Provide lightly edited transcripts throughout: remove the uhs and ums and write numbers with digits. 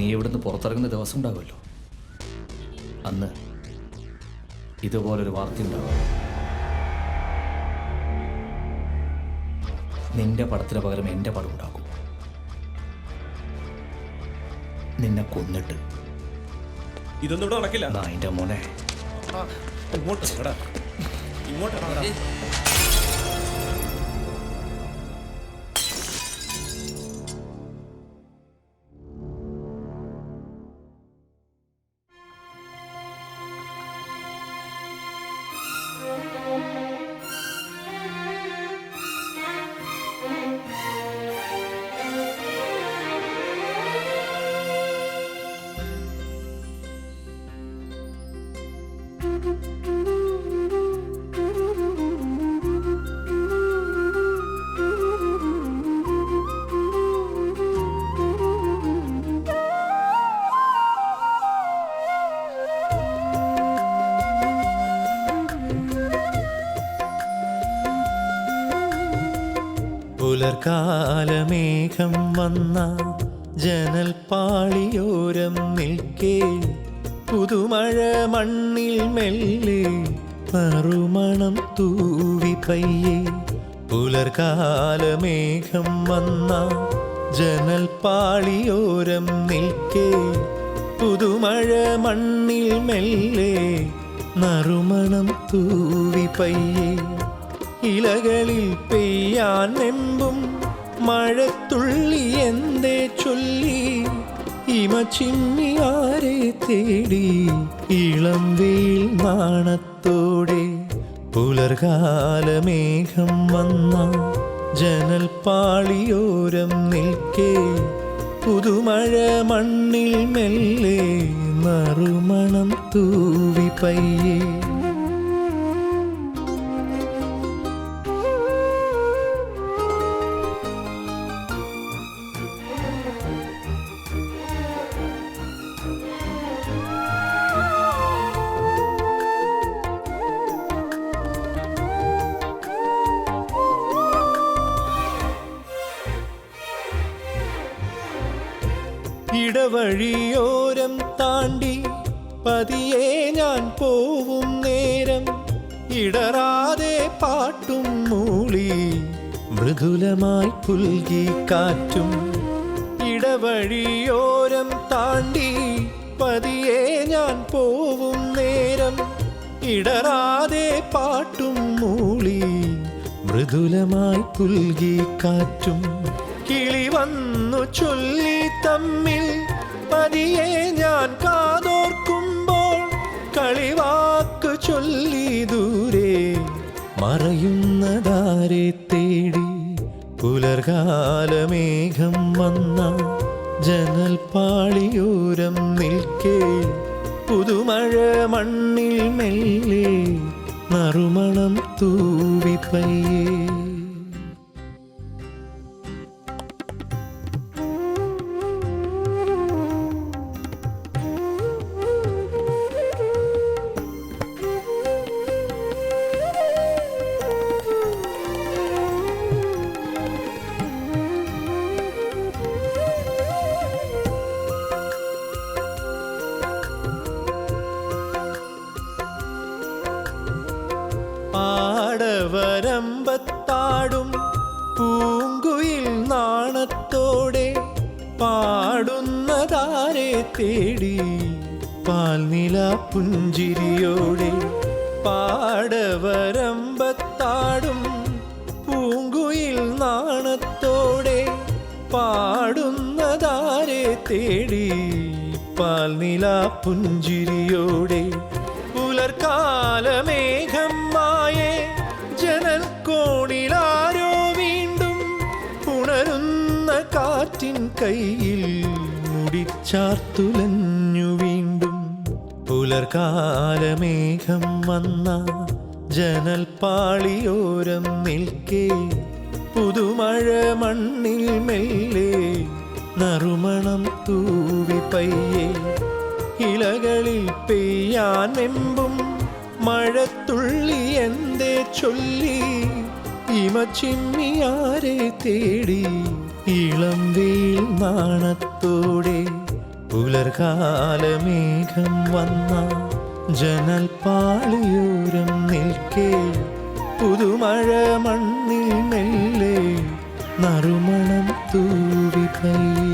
നീ ഇവിടുന്ന് പുറത്തിറങ്ങുന്ന ദിവസം ഉണ്ടാവുമല്ലോ, അന്ന് ഇതുപോലൊരു വാർത്ത ഉണ്ടാവും. നിന്റെ പടത്തിന് പകരം എൻ്റെ പടം ഉണ്ടാക്കും. നിന്നെ കൊന്നിട്ട്. ഇതൊന്നും ഇവിടെ നടക്കില്ല. അതിൻ്റെ മോനെ ഇങ്ങോട്ടാ. പുലർകാലമേഘം വന്ന ജനൽപ്പാളിയോരം നിൽക്കേ, പുതുമഴ മണ്ണിൽ മെല്ലെ നറുമണം തൂവി പയ്യെ. പുലർകാലമേഘം വന്ന ജനൽപ്പാളിയോരം നിൽക്കേ, പുതുമഴ മണ്ണിൽ മെല്ലെ നറുമണം തൂവി പയ്യെ. ഇലകളിൽ പെയ്യാൻ നെമ്പും മഴത്തുള്ളി എന്തേ ചൊല്ലി, ഇമച്ചിമ്മിയാരെ തേടി ഇളം വെയിൽ നാണത്തോടെ. പുലർകാലമേഘം വന്ന ജനൽപ്പാളിയോരം നിൽക്കേ, പുതുമഴ മണ്ണിൽ മെല്ലെ നറുമണം തൂവി പയ്യെ. ഇടവഴിയോരം താണ്ടി പതിയെ ഞാൻ പോവും നേരം, ഇടറാതെ പാട്ടും മൂളി മൃദുലമായി പുൽകി കാറ്റും. ഇടവഴിയോരം താണ്ടി പതിയെ ഞാൻ പോവും നേരം, ഇടറാതെ പാട്ടും മൂളി മൃദുലമായി പുൽകി കാറ്റും. കിളി വന്നു ചൊല്ലി തമ്മിൽ പതിയെ ഞാൻ കാതോർക്കുമ്പോൾ, കളിവാക്ക് ചൊല്ലി ദൂരെ മറയുന്നതാരെ തേടി. പുലർകാലമേഘം വന്ന ജനൽപ്പാളിയോരം നിൽക്കേ, പുതുമഴ മണ്ണിൽ മെല്ലെ നറുമണം തൂവി പയ്യേ. പാടവരമ്പത്താടും പൂങ്കുയിൽ നാണത്തോടെ പാടുന്നതാരെ തേടി പാൽനില പുഞ്ചിരിയോടെ. പാടവരമ്പത്താടും പൂങ്കുയിൽ നാണത്തോടെ പാടുന്നതാരെ തേടി പാൽനില പുഞ്ചിരിയോടെ. പുലർകാലമേഘം മായേ ജനൽക്കോണിലാരോ വീണ്ടും ഉണരുന്ന കാറ്റിൻ കയ്യിൽ മുടിച്ചാർത്തുലഞ്ഞു വീണ്ടും. പുലർകാലമേഘം വന്ന ജനൽപ്പാളിയോരം നിൽക്കേ, പുതുമഴ മണ്ണിൽ മെല്ലെ നറുമണം തൂവി പയ്യെ. ഇലകളിൽ പെയ്യാൻ നെമ്പും മഴത്തുള്ളി എന്തേ ചൊല്ലി, ഇമച്ചിമ്മിയാരെ തേടി ഇളം വെയിൽ നാണത്തോടെ. പുലർകാലമേഘം വന്ന ജനൽ പാളിയോരം നിൽക്കേ പുതുമഴ മണ്ണിൽ മെല്ലെ നറുമണം തൂവി പയ്യേ.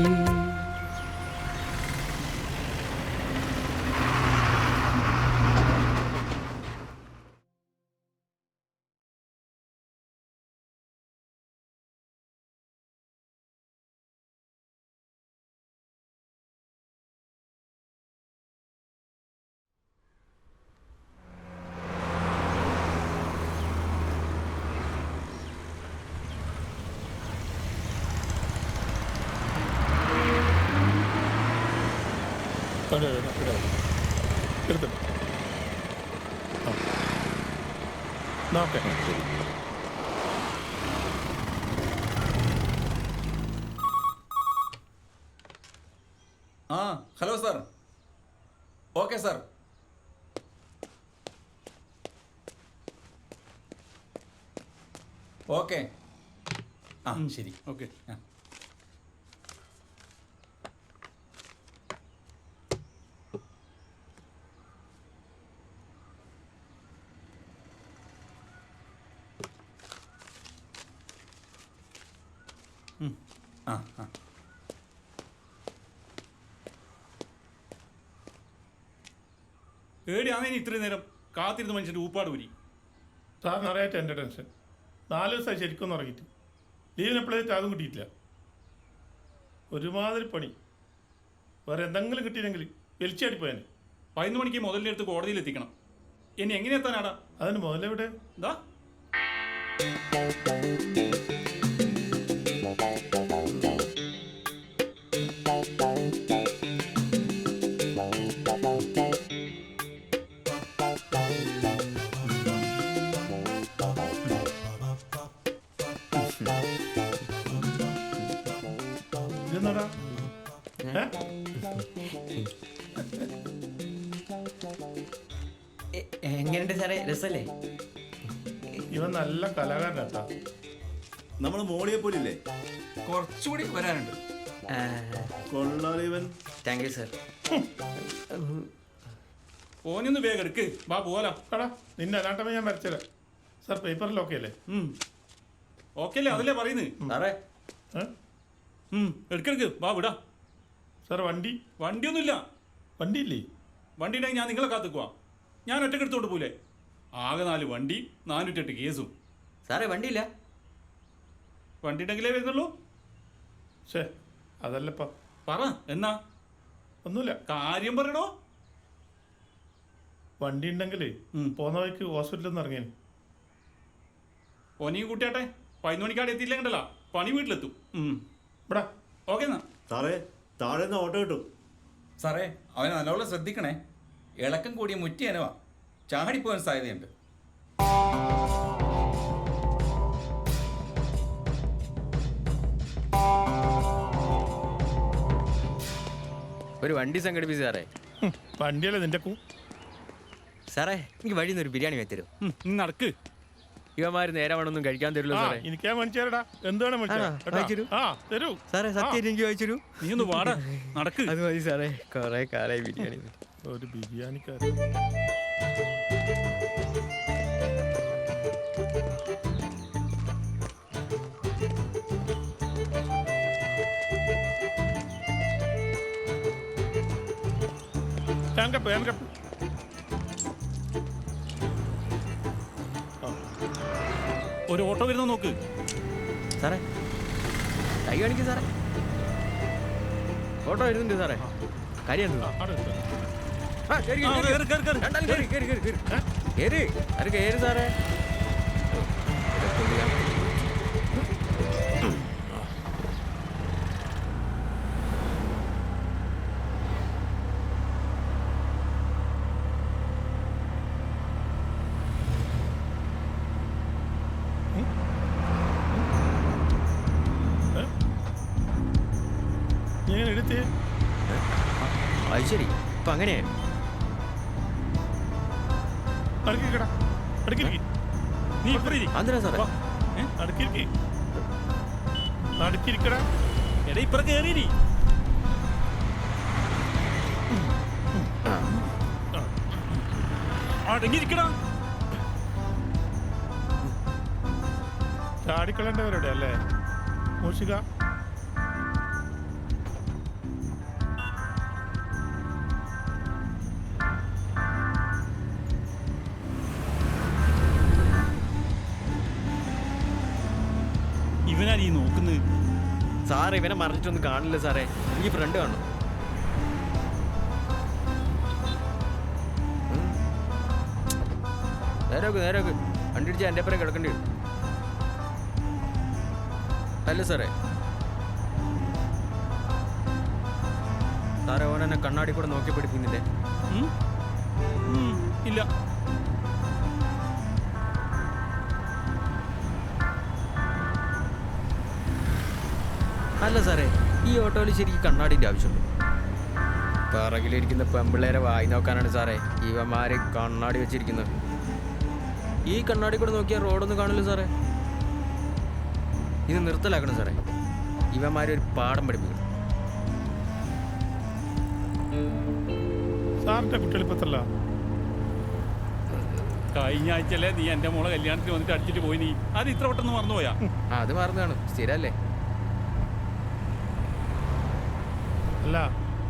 ആ hello sir. Okay sir. Okay. ആ ശരി. ഓക്കെ. ആ ആ ആ ഏടിയാന്നേനി ഇത്രയും നേരം കാത്തിരുന്ന മനുഷ്യൻ്റെ ഊപ്പാട് ഊരി. സാറിന് അറിയാത്ത എൻ്റെ ടെൻഷൻ. 4 ദിവസമായി ശരിക്കൊന്നും ഉറങ്ങിയിട്ട്. ലീവിന് എപ്പോഴേക്കും അതും കിട്ടിയിട്ടില്ല. ഒരുമാതിരി പണി. വേറെ എന്തെങ്കിലും കിട്ടിയില്ലെങ്കിൽ വലിച്ചടിപ്പോയാൽ 11 മണിക്ക് മുതലിൻ്റെ അടുത്ത് കോടതിയിൽ എത്തിക്കണം. ഇനി എങ്ങനെ എത്താനാടാ? അതിന് മുതലെവിടെ? എന്താ ഇതെന്നാടാ? എങ്ങനെയുണ്ട് സാറേ, രസല്ലേ? ഇവൻ നല്ല കലാകാരനാട്ടാ. നമ്മള് മോളിയെ പോലില്ലേ? കുറച്ചുകൂടി വരാനുണ്ട്. കൊള്ളാലോ ഇവൻ. Thank you sir. ഓനൊന്ന് വേഗം എടുക്ക്, വാ പോവാലോ. എടാ നിന്നെ അനാട്ടമ ഞാൻ വരച്ചരാം. സാർ പേപ്പറിലൊക്കെ അല്ലേ? ഓക്കെ അല്ലേ? അതല്ലേ പറയുന്നത് സാറേ. എടുക്കെടുക്ക്, വാ വിടാ. സാർ വണ്ടി വണ്ടിയൊന്നുമില്ല. വണ്ടിയില്ലേ? വണ്ടി ഉണ്ടെങ്കിൽ ഞാൻ നിങ്ങളെ കാത്തുക്കുവാ. ഞാൻ ഒറ്റക്ക് എടുത്തോണ്ട് പോലെ. ആകെ 4 വണ്ടി, 408 കേസും. സാറേ വണ്ടിയില്ല. വണ്ടി ഉണ്ടെങ്കിലേ വരുന്നുള്ളൂ. ശേ അതല്ലപ്പാ. പറ എന്നാ. ഒന്നുമില്ല. കാര്യം പറയണോ? വണ്ടി ഉണ്ടെങ്കിലേ പോന്ന വഴിക്ക് ഹോസ്പിറ്റലിൽ നിന്ന് ഇറങ്ങിയ ഓനെയും കൂട്ടിയാട്ടെ. 11 മണിക്കാട് എത്തിയില്ല കണ്ടല്ലോ, പണി വീട്ടിലെത്തും. ഇവിടെ ഓക്കെ എന്നാ. സാറേ താഴെ നിന്ന് ഓട്ടോ കിട്ടും. സാറേ അവനെ നല്ലോണം ശ്രദ്ധിക്കണേ. ഇളക്കം കൂടിയ മുറ്റിയനവാ, ചാടിപ്പോവാൻ സാധ്യതയുണ്ട്. ഒരു വണ്ടി സംഘടിപ്പിച്ചു സാറേ. വണ്ടിയല്ലേ നിന്റെ സാറേ എനിക്ക് വഴിയിൽ നിന്ന് ഒരു ബിരിയാണി വെച്ചരും. നടക്ക്. ഇവന്മാര് നേരവണ്ണൊന്നും കഴിക്കാൻ തരില്ല സാറേ. എനിക്കാ മേടിച്ചേരടാ. എന്താണ് തരൂ സാറേ സത്യം എനിക്ക് വായിച്ചു. നീ ഒന്ന് വാടാ, നടക്ക്. അത് മതി സാറേ, കൊറേ കാലായി ബിരിയാണി. ഒരു ബിരിയാണിക്കാരൻ. ഒരു ഓട്ടോ വരുന്ന നോക്ക് സാറേ. കൈ കാണിക്കും സാറേ. ഓട്ടോ വരുന്നുണ്ട് സാറേ. കാര്യം എന്തുവാ? കേറ് സാറേ. എടുത്തേ. അത് ശരി, ഇപ്പൊ അങ്ങനെയാ. നീ എന്തിനാ സാറേ? അടുക്കിരിക്കടാ. എടാ ഇപ്പറ കേറി. അടങ്ങിയിരിക്കടാ. ചാടിക്കളേണ്ടവരുടെ അല്ലേ മൂഷിക? ഇവനാ നീ നോക്കുന്നത്? സാർ ഇവനെ മറിഞ്ഞിട്ടൊന്നും കാണില്ല സാറേ. ഈ ഫ്രണ്ട് കാണും. നേരൊക്കെ വണ്ടി അടിച്ചാൽ എൻ്റെ പേരെ കിടക്കേണ്ടി വരും. അല്ല സാറേ, സാറേ ഓൻ എന്നെ കണ്ണാടി കൂടെ നോക്കി പിടിപ്പിക്കുന്നില്ലേ? ഇല്ല. അല്ല സാറേ, ഈ ഓട്ടോയിൽ ശരിക്കും കണ്ണാടിൻ്റെ ആവശ്യമുണ്ട്. പിറകിലിരിക്കുന്ന പെമ്പിള്ളേരെ വായി നോക്കാനാണ് സാറേ ഇവന്മാര് കണ്ണാടി വെച്ചിരിക്കുന്നത്. ഈ കണ്ണാടി കൂടെ നോക്കിയാൽ റോഡൊന്നും കാണില്ല സാറേ. ഇത് നിർത്തലാക്കണം സാറേ. ഇവന്മാരെ ഒരു പാഠം പഠിപ്പിക്കണം. സാറിന്റെ കുട്ടികളിപ്പത്തല്ല. കഴിഞ്ഞ ആഴ്ചയല്ലേ നീ എൻ്റെ മോളെ കല്യാണത്തിന് വന്നിട്ട് അടിച്ചിട്ട് പോയി. നീ അത് ഇത്ര പെട്ടെന്ന് മറന്നുപോയാ? അത് മറന്നാണ്, സ്ഥിരല്ലേ. അല്ല,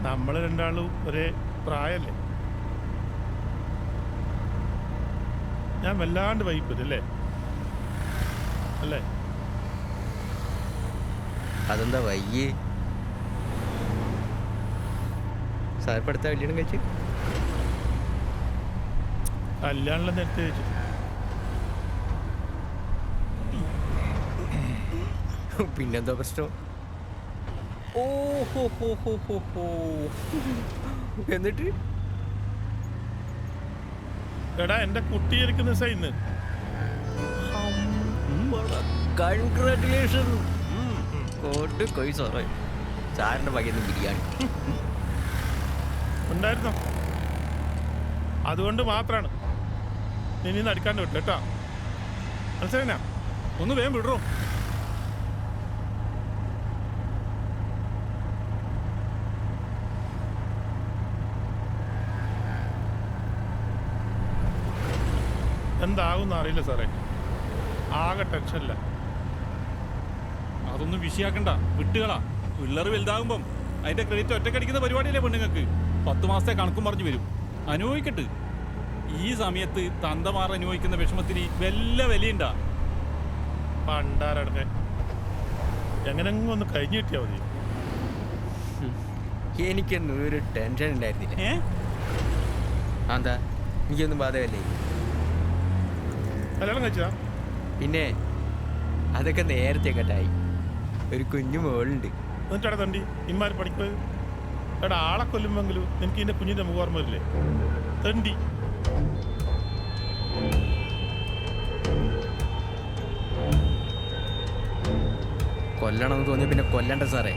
നമ്മൾ രണ്ടാളും ഒരേ പ്രായമല്ലേ? ഞാൻ വല്ലാണ്ട് വൈപ്പില്ലേ അല്ലേ? അതെന്താ വയ്യേ? സാർ പഠിത്ത കല്യാണം കഴിച്ച് കല്യാണം നേരത്തെ വെച്ചു. പിന്നെന്താ പ്രശ്നം? ഓ ഹോ ഹോ ഹോ ഹോ ഹോ. എന്നിട്ട് എടാ, എൻ്റെ കുട്ടി ഇരിക്കുന്ന സൈന്ന്. കൺഗ്രാറ്റുലേഷൻ. കോട്ട് കൊയ് സാറേ, സാറിൻ്റെ വകയിൽ ബിരിയാണി ഉണ്ടായിരുന്നോ? അതുകൊണ്ട് മാത്രമാണ് ഇനി നടിക്കാണ്ട് വിട്ടു കേട്ടോ. മനസ്സിലാ? ഒന്ന് വേഗം വിടറോ. എന്താകുമെന്ന് അറിയില്ല സാറേ, ആകെ ടെൻഷനില്ല. അതൊന്നും വിഷയാക്കണ്ട, വിട്ടുകളാ. പിള്ളേർ വലുതാകുമ്പം അതിന്റെ ക്രെഡിറ്റ് ഒറ്റക്കടിക്കുന്ന പരിപാടിയല്ലേ പെണ്ണുങ്ങൾക്ക്. 10 മാസത്തെ കണക്കും പറഞ്ഞു വരും. അനുഭവിക്കട്ട്. ഈ സമയത്ത് തന്തമാർ അനുഭവിക്കുന്ന വിഷമത്തിന് വല്ല വിലയുണ്ടാ? പണ്ടാരടക്കെ എങ്ങനെങ്കിലും ഒന്ന് കഴിഞ്ഞു കിട്ടിയാൽ മതി. എനിക്കൊന്നും ഒരു ടെൻഷൻ ഉണ്ടായിരുന്നില്ല. എന്താ, എനിക്കൊന്നും ബാധകല്ലേ. കല്യാണം കഴിച്ചാ? പിന്നെ അതൊക്കെ നേരത്തെ കേട്ടായി. ഒരു കുഞ്ഞു മോളുണ്ട്. എന്നിട്ടാ തണ്ടി ഇമാര് പഠിക്കുന്നത്? എടാ, ആളെ കൊല്ലുമെങ്കിലും എനിക്ക് ഇതിന്റെ കുഞ്ഞിന്റെ മുഖം ഓർമ്മ വരില്ലേ? തണ്ടി കൊല്ലണമെന്ന് തോന്നിയ പിന്നെ കൊല്ലണ്ട സാറേ.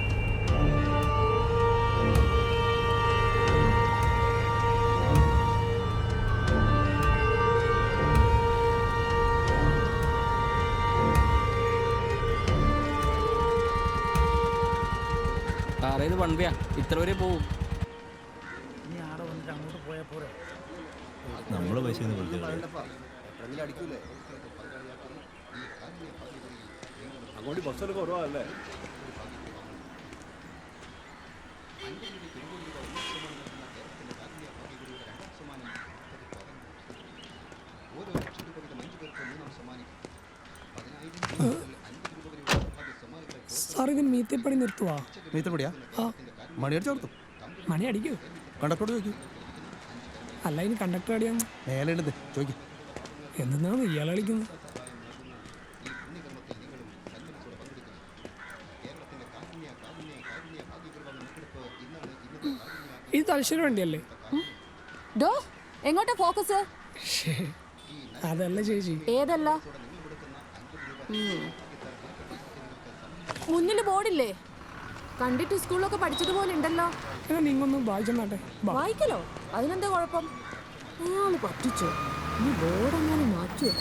സാറേ, ഇത് വണ്ടിയാ, ഇത്ര വരെ പോവും. നമ്മളെ പൈസ അങ്ങോട്ട് ബസ്സൊക്കെ കുറവല്ലേ? സാർ ഇതിന് മീത്തിപ്പണി നിർത്തുവാ? മീത്തപ്പടിയാ? ആ, മണി അടിച്ചോർത്തു. മണി അടിക്കൂ. കണ്ടക്ടറോട് ചോദിക്കൂ. അല്ല, ഇനി കണ്ടക്ടർ അടിയാന്ന് മേലെ എടുത്ത് ചോദിക്കും. എന്തെന്നാണ് ഇയാൾ കളിക്കുന്നത്? ഇത് തലശ്ശേരി വണ്ടിയല്ലേ? ഡോ, എങ്ങോട്ടാ ഫോക്കസ്? അതല്ല ചേച്ചി. ഏതല്ല? മുന്നിൽ ബോർഡില്ലേ? കണ്ടിട്ട് സ്കൂളിലൊക്കെ പഠിച്ചതുപോലെ ഉണ്ടല്ലോ. എന്നാ നിങ്ങൊന്ന് വായിച്ചെന്നാട്ടെ. വായിക്കലോ? അതിനെന്താ കുഴപ്പം? അയാൾ പറ്റിച്ചോ? ഈ ബോർഡ് എങ്ങനെ മാറ്റുമോ?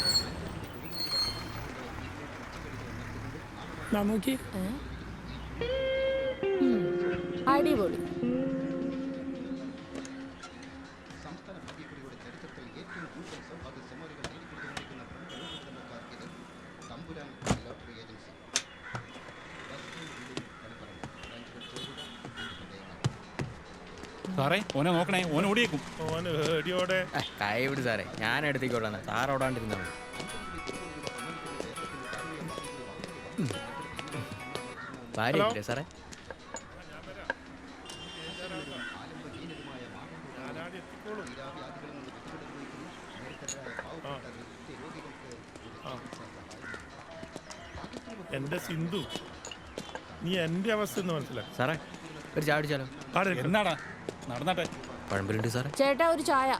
നോക്കി. അടിപൊളി. സാറേ ഓനെ നോക്കണേ, ഓനെ ഓടിയേക്കും. ഓന് ഏടിയോടെ കൈ വിട് സാറേ, ഞാൻ എടുത്തേക്കോളാം. സാർ ഓടാണ്ടിരുന്നോ. ഭാര്യ ഇല്ലേ സാറേ? ഞാനാടി എത്തിക്കോളും. എന്റെ സിന്ധു, നീ എന്റെ അവസ്ഥ എന്ന് മനസ്സിലാക്കി. സാറേ ഒരു ചായ കുടിച്ചാലോ? എന്നാടാ നടന്നാട്ടെ. പഴമ്പലുണ്ട് സാറേ. ചേട്ടാ ഒരു ചായ.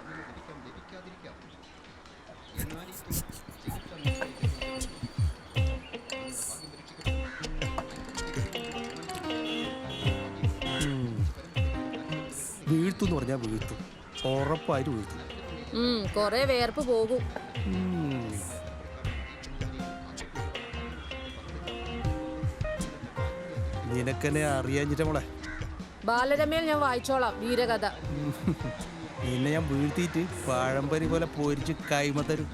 വീഴ്ത്തു എന്ന് പറഞ്ഞാൽ വീഴ്ത്തു, ഉറപ്പായിട്ട് വീഴ്ത്തു. കൊറേ വേർപ്പ് പോകും. നിനക്കെന്നെ അറിയാഞ്ഞിട്ട മോളെ. ബാലരമയിൽ ഞാൻ വായിച്ചോളാം വീരകഥ. നിന്നെ ഞാൻ വീഴ്ത്തിയിട്ട് പഴംപരി പോലെ പൊരിച്ച് കൈമ തരും.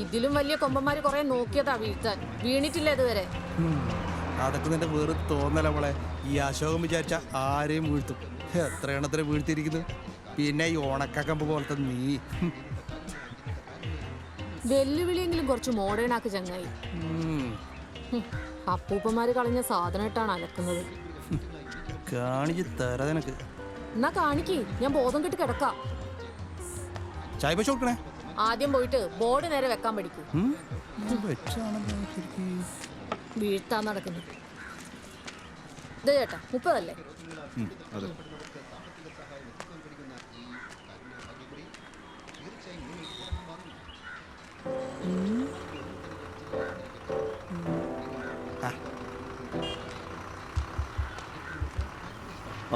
ഇതിലും വലിയ കൊമ്പന്മാര് കൊറേ നോക്കിയതാ വീഴ്ത്താൻ, വീണിട്ടില്ല ഇതുവരെ. അതൊക്കെ നിന്റെ വേറെ തോന്നല മോളെ. ഈ അശോകം വിചാരിച്ച ആരെയും വീഴ്ത്തും. എത്ര എണ്ണത്തിനെ വീഴ്ത്തിയിരിക്കുന്നു. പിന്നെ ഈ ഉണക്കക്കമ്പ് പോലത്തെ നീ. വെല്ലുവിളിയെങ്കിലും കുറച്ച് മോഡേൺ ആക്ക് ചങ്ങായി. അപ്പൂപ്പന്മാര് കളഞ്ഞ സാധനമായിട്ടാണ് അലക്കുന്നത്. കാണിച്ച് തരാ നിനക്ക്. എന്നാ കാണിക്ക്, ഞാൻ ബോധം കെട്ട് കിടക്കാം. ചായ പശ കൊടുക്കണേ. ആദ്യം പോയിട്ട് ബോർഡ് നേരെ വെക്കാൻ പഠിക്കും. വീഴ്ത്താൻ നടക്കുന്നു. ഇത് ചേട്ടാ 30 അല്ലേ? അതെ.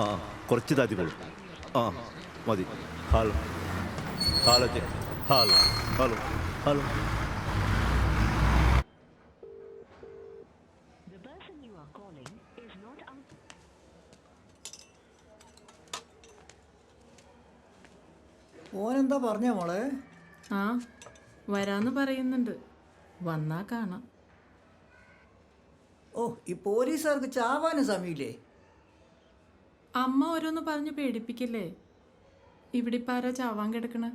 ആ കുറച്ച് താത്തിക്കോളൂ. ആ മതി. Hello hello hello hello hello. ഓനെന്താ പറഞ്ഞ മോളെ? ആ വരാന്ന് പറയുന്നുണ്ട്, വന്നാ കാണാം. ഓ, ഈ പോലീസുകാർക്ക് ചാവാനും സമയമില്ലേ? അമ്മ ഓരോന്ന് പറഞ്ഞ് പേടിപ്പിക്കില്ലേ? ഇവിടെ ഇപ്പം ആരാ ചാവാൻ കിടക്കണ?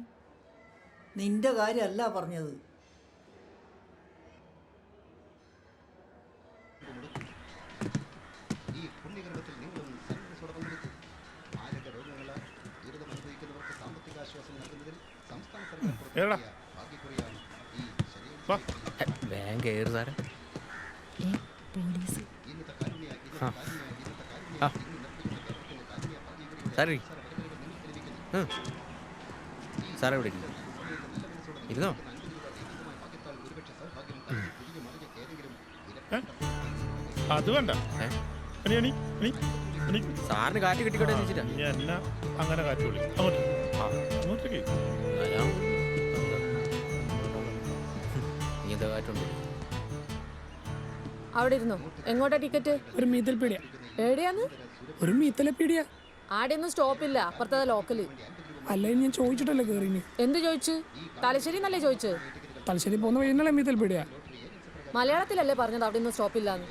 നിന്റെ കാര്യമല്ല പറഞ്ഞത്. വേഗം കയറി സാറേ. സാറേ സാറേ ഇവിടെ ഇരുന്നോ? അത് വേണ്ട. സാറിന് കാറ്റ് കിട്ടിക്കോട്ടെ വെച്ചിട്ടാ. എന്നെ അങ്ങനെ കാറ്റ് വിളി. അങ്ങോട്ടേക്ക് നീ എന്താ കാറ്റുണ്ട്? അവിടെ ഇരുന്നോ. എങ്ങോട്ടാ ടിക്കറ്റ്? ഒരു മീത്തൽ പീടിയ. എവിടെയാന്ന്? ഒരു മീത്തല പീടിയ. ആടെയൊന്നും സ്റ്റോപ്പില്ല, അപ്പുറത്തെ ലോക്കല്. അല്ല ഞാൻ ചോദിച്ചിട്ടല്ലേ കയറിന്. എന്ത് ചോദിച്ചു? തലശ്ശേരി എന്നല്ലേ ചോദിച്ചു? തലശ്ശേരി പോകുന്ന വഴിയല്ലേ മീത്തൽ പീടിയ. മലയാളത്തിലല്ലേ പറഞ്ഞത് അവിടെ ഒന്നും സ്റ്റോപ്പില്ലാന്ന്?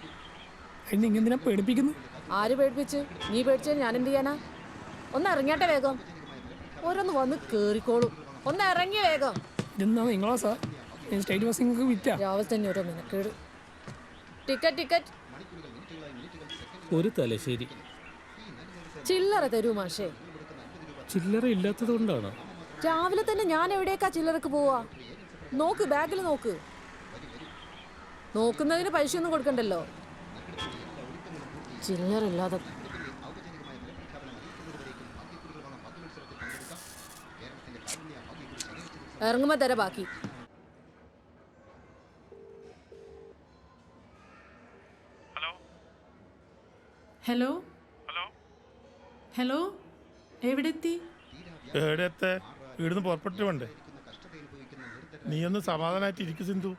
അതിന് ഇങ്ങനെ പേടിപ്പിക്കുന്നു. ആര് പേടിപ്പിച്ച്? നീ പേടിച്ചത് ഞാൻ എന്ത് ചെയ്യാനാ? ഒന്ന് ഇറങ്ങിയാട്ടെ വേഗം. ഓരോന്ന് വന്ന് കേറിക്കോളും. ഒന്ന് ഇറങ്ങിയ വേഗം. ഇതെന്നാ നിങ്ങളാ സാർ? സ്റ്റേറ്റ് ബസ് നിങ്ങൾക്ക് വിറ്റാ? രാവിലെ തന്നെ ഓരോ മെനക്കേട്. Ticket ticket. ഒരു തലശ്ശേരി. ചില്ലറ തരൂ മാഷേ. ചില്ലറ ഇല്ലാത്തത് കൊണ്ടാണ്. രാവിലെ തന്നെ ഞാൻ എവിടേക്കാ ചില്ലറക്ക് പോവാ? നോക്ക്, ബാഗിൽ നോക്ക്. നോക്കുന്നതിന് പൈസയൊന്നും കൊടുക്കണ്ടല്ലോ. ചില്ലറില്ലാതെ ഇറങ്ങുമ്പോ തരാ ബാക്കി. ഹലോ ഹലോ, എവിടെ എത്തി? എവിടെത്തെ? ഇവിടുന്ന് പുറപ്പെട്ടു വേണ്ടേ? നീ ഒന്ന് സമാധാനമായിട്ട് ഇരിക്കും സിന്ധു.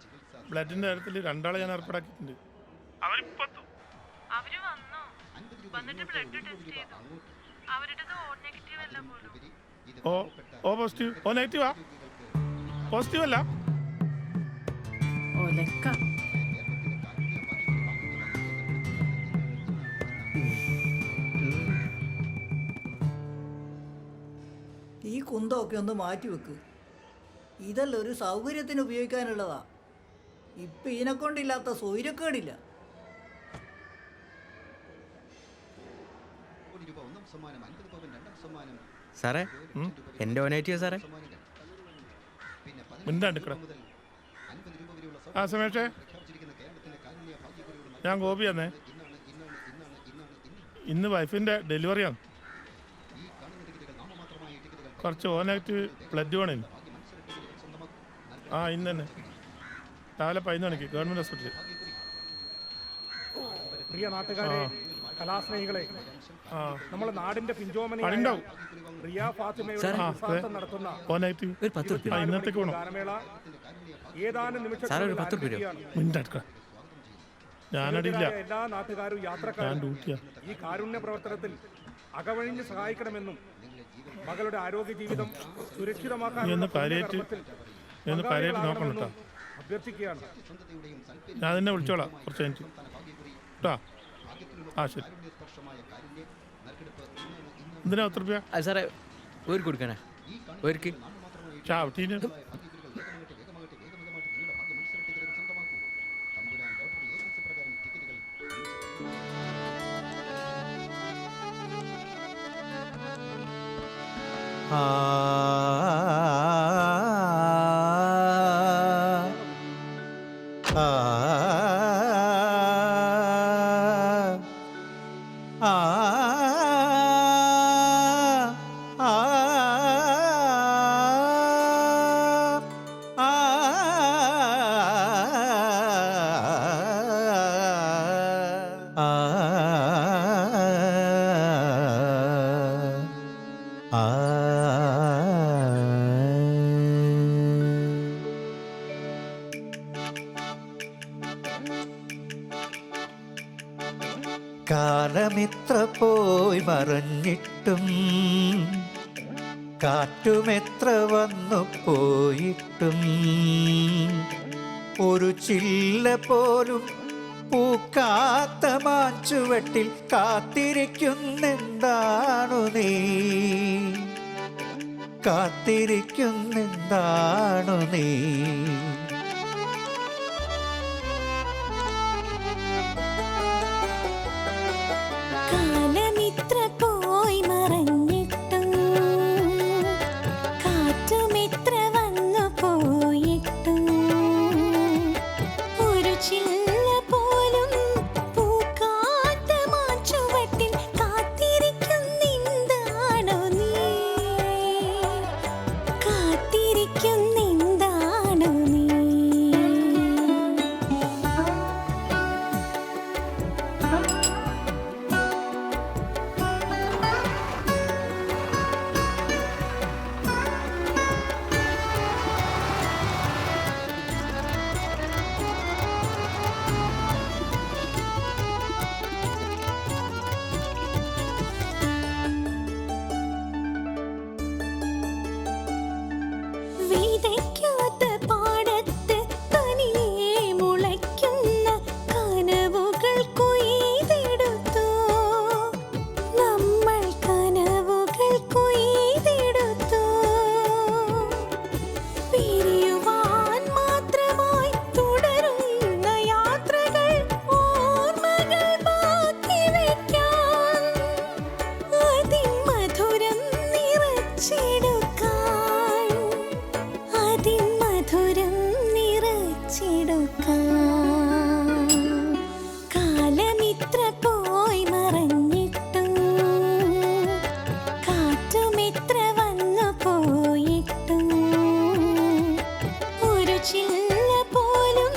ബ്ലഡിന്റെ കാര്യത്തിൽ 2 ആളെ ഞാൻ ഏർപ്പാടാക്കിയിട്ടുണ്ട്. O positive. ഓ നെഗറ്റീവാ? പോസിറ്റീവ് അല്ല. ഒലക്ക. കുന്തമൊക്കെ ഒന്ന് മാറ്റി വെക്ക്. ഇതെല്ലാം ഒരു സൗകര്യത്തിന് ഉപയോഗിക്കാനുള്ളതാ. ഇപ്പം ഇതിനെക്കൊണ്ടില്ലാത്ത സ്വൈരക്കേടില്ല. സാറേ എൻ്റെ ഓനേറ്റിയോ സാറേ? മിണ്ടാണ്ടിക്കട. ആ സുമേഷേ, ഞാൻ ഗോപിയാന്നേ. ഇന്ന് വൈഫിൻ്റെ ഡെലിവറിയാണ്. കുറച്ച് ഓനാക്റ്റീവ് ബ്ലഡ് വേണേ. ആ ഇന്ന് തന്നെ രാവിലെ 11 മണിക്ക് ഗവൺമെൻറ് ഹോസ്പിറ്റലിൽ. പ്രിയ നാട്ടുകാരെ, കലാസ്നേഹികളെ, നമ്മുടെ നാടിന്റെ പണിണ്ടാവും. റിയ ഫാത്തിമയുടെ നടത്തുന്ന ഓനാക്റ്റീവ് ഒരു 10 റുപ്യ. ഇന്നത്തേക്ക് വേണം. ഗാനമേള ഏതാനും സാറേ ഒരു 10 റുപ്യ. മിണ്ടാണ്ടിക്കട. ഞാനടിയില്ല, എല്ലാ നാട്ടുകാരും ഞാൻ യാത്രക്കാരും ഡ്യൂട്ടിയാ. ഈ കാരുണ്യ പ്രവർത്തനത്തിൽ അകവഴിഞ്ഞ് സഹായിക്കണമെന്നും മകളുടെ ആരോഗ്യ ജീവിതം നീ ഒന്ന് സുരക്ഷിതമാക്കാൻ കാര്യമായിട്ട് നോക്കണം കേട്ടോ. അഭ്യർത്ഥിക്കുകയാണ്. ഞാൻ നിന്നെ വിളിച്ചോളാം കുറച്ച് കഴിഞ്ഞിട്ട് കേട്ടോ. ആ ശരി. എന്തിനാ 10 റുപ്യ? അത് സാറേ ഒരു കൊടുക്കാനാ? ഒരുക്ക് ചാവട്ടീന്. ആ ആ കാലമിത്ര പോയി മറഞ്ഞിട്ടും കാറ്റുമെത്ര വന്നു പോയിട്ടും ഒരു ചില്ല പോലും പൂക്കാത്ത മാഞ്ചുവട്ടിൽ കാത്തിരിക്കുന്നെന്താണു നീ, കാത്തിരിക്കുന്നെന്താണു നീ. കാലമിത്ര പോയി മറഞ്ഞിട്ടും കാറ്റുമിത്ര വന്നു പോയിട്ടും ഒരു ചില്ല പോലും പൂക്കാത്ത മാഞ്ചുവട്ടിൽ കാത്തിരിക്കുന്നെന്താണോ നീ, കാത്തിരിക്കുന്നെന്താണോ നീ. വിതയ്ക്കാത്ത പാടത്ത് തനിയെ മുളയ്ക്കുന്ന കനവുകൾ കൊയ്തെടുത്തു നമ്മൾ, കനവുകൾ കൊയ്തെടുത്തു. പിരിയുവാൻ മാത്രമായി തുടരുന്ന യാത്രകൾ ഓർമ്മകൾ ബാക്കി വയ്ക്കാൻ, അതിൻ മധുരം നിറച്ചെടുക്കാൻ, അതിൻ മധുരം നിറച്ചെടുക്കാൻ. കാലമിത്ര പോയി മറഞ്ഞിട്ടും കാറ്റുമിത്ര വന്നു പോയിട്ടും ഒരു ചില്ല പോലും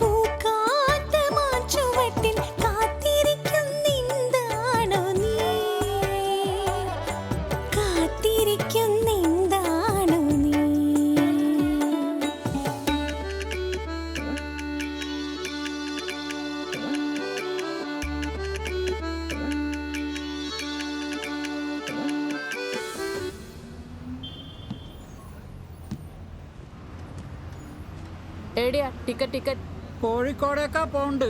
പൂക്കാത്ത മാഞ്ചുവട്ടിൽ കാത്തിരിക്കുന്നെന്താണോ നീ, കാത്തിരിക്കുന്നെന്താണോ നീ. എവിടെയാ ടിക്കറ്റ്? കോഴിക്കോടേക്കാ പോണ്ട്.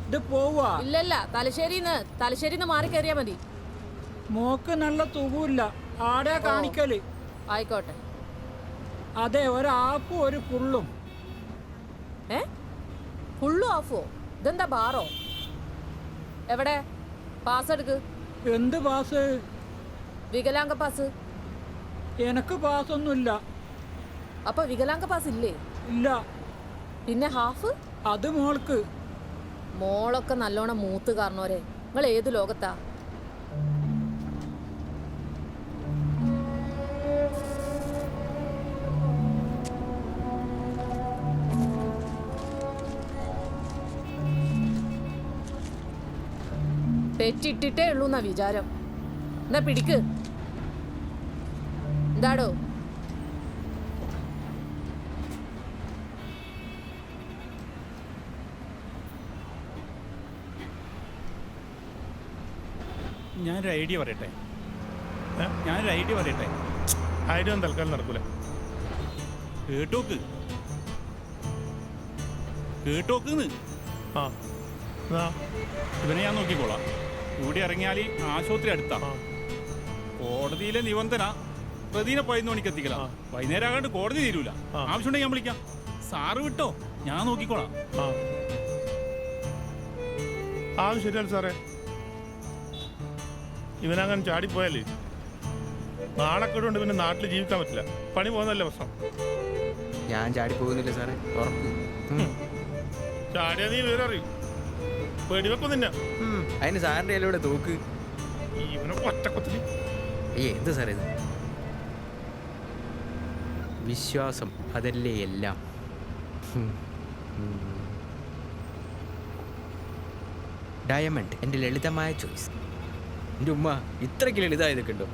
ഇത് പോവാ. ഇല്ലല്ല, തലശ്ശേരിന്ന് മാറി കയറിയാ മതി. മോക്ക് നല്ല തുകൂല്ല. ആടെ കാണിക്കല്. ആയിക്കോട്ടെ. അതെ, ഒരാപ്പും ഒരു ഫുള്ളും. ഏ ഫുള്ളും ഓഫോ? ഇതെന്താ ബാറോ? എവിടെ പാസ് എടുക്ക്. എന്ത് പാസ്? വികലാംഗ പാസ്. എനക്ക് പാസ്സൊന്നുമില്ല. അപ്പൊ വികലാംഗ പാസ് ഇല്ലേ? ഇല്ല. പിന്നെ ഹാഫ്? അത് മോൾക്ക്. മോളൊക്കെ നല്ലോണം മൂത്ത് കാരണോരെ. നിങ്ങൾ ഏത് ലോകത്താ? പെറ്റിട്ടിട്ടേ ഉള്ളൂ എന്നാ വിചാരം. എന്നാ പിടിക്ക്. എന്താടോ? ഞാനൊരു ഐഡിയ പറയട്ടെ. ഐഡിയ ഒന്നും തൽക്കാലം നടക്കൂല. കേട്ടോക്ക്. ആ എന്നാ ഇവനെ ഞാൻ നോക്കിക്കോളാം. ഇവിടെ ഇറങ്ങിയാൽ ആശുപത്രി അടുത്താ. കോടതിയിലെ നിബന്ധന പ്രതിനെ 11 മണിക്ക് എത്തിക്കലാ. വൈകുന്നേരം ആകാണ്ട് കോടതി തീരൂല. ആവശ്യമുണ്ടെങ്കിൽ ഞാൻ വിളിക്കാം. സാറ് വിട്ടോ, ഞാൻ നോക്കിക്കോളാം. ശരിയല്ല സാറേ. ഇവനങ്ങനെ ചാടിപ്പോയാലേ നാണക്കേടുകൊണ്ട് പിന്നെ നാട്ടിൽ ജീവിക്കാൻ പറ്റില്ല. പണി പോകുന്നതല്ലേ പ്രശ്നം. ഞാൻ ചാടി പോകുന്നില്ല സാറേ, ഉറപ്പ്. ചാടിയാ നീ വേറെ അറിയും. വെടിവെക്കും നിന്നെ. അതിന് സാറിൻ്റെ കയ്യിലൂടെ തോക്ക്. ഇവനൊക്കെ ഒറ്റക്കൊത്തിരി. എന്ത് സാറേ ഇത്? വിശ്വാസം അതല്ലേ എല്ലാം. ഡയമണ്ട് എൻ്റെ ലളിതമായ ചോയ്സ്. എൻ്റെ ഉമ്മ ഇത്രയ്ക്ക് ലളിതമായതൊക്കെ ഉണ്ടോ?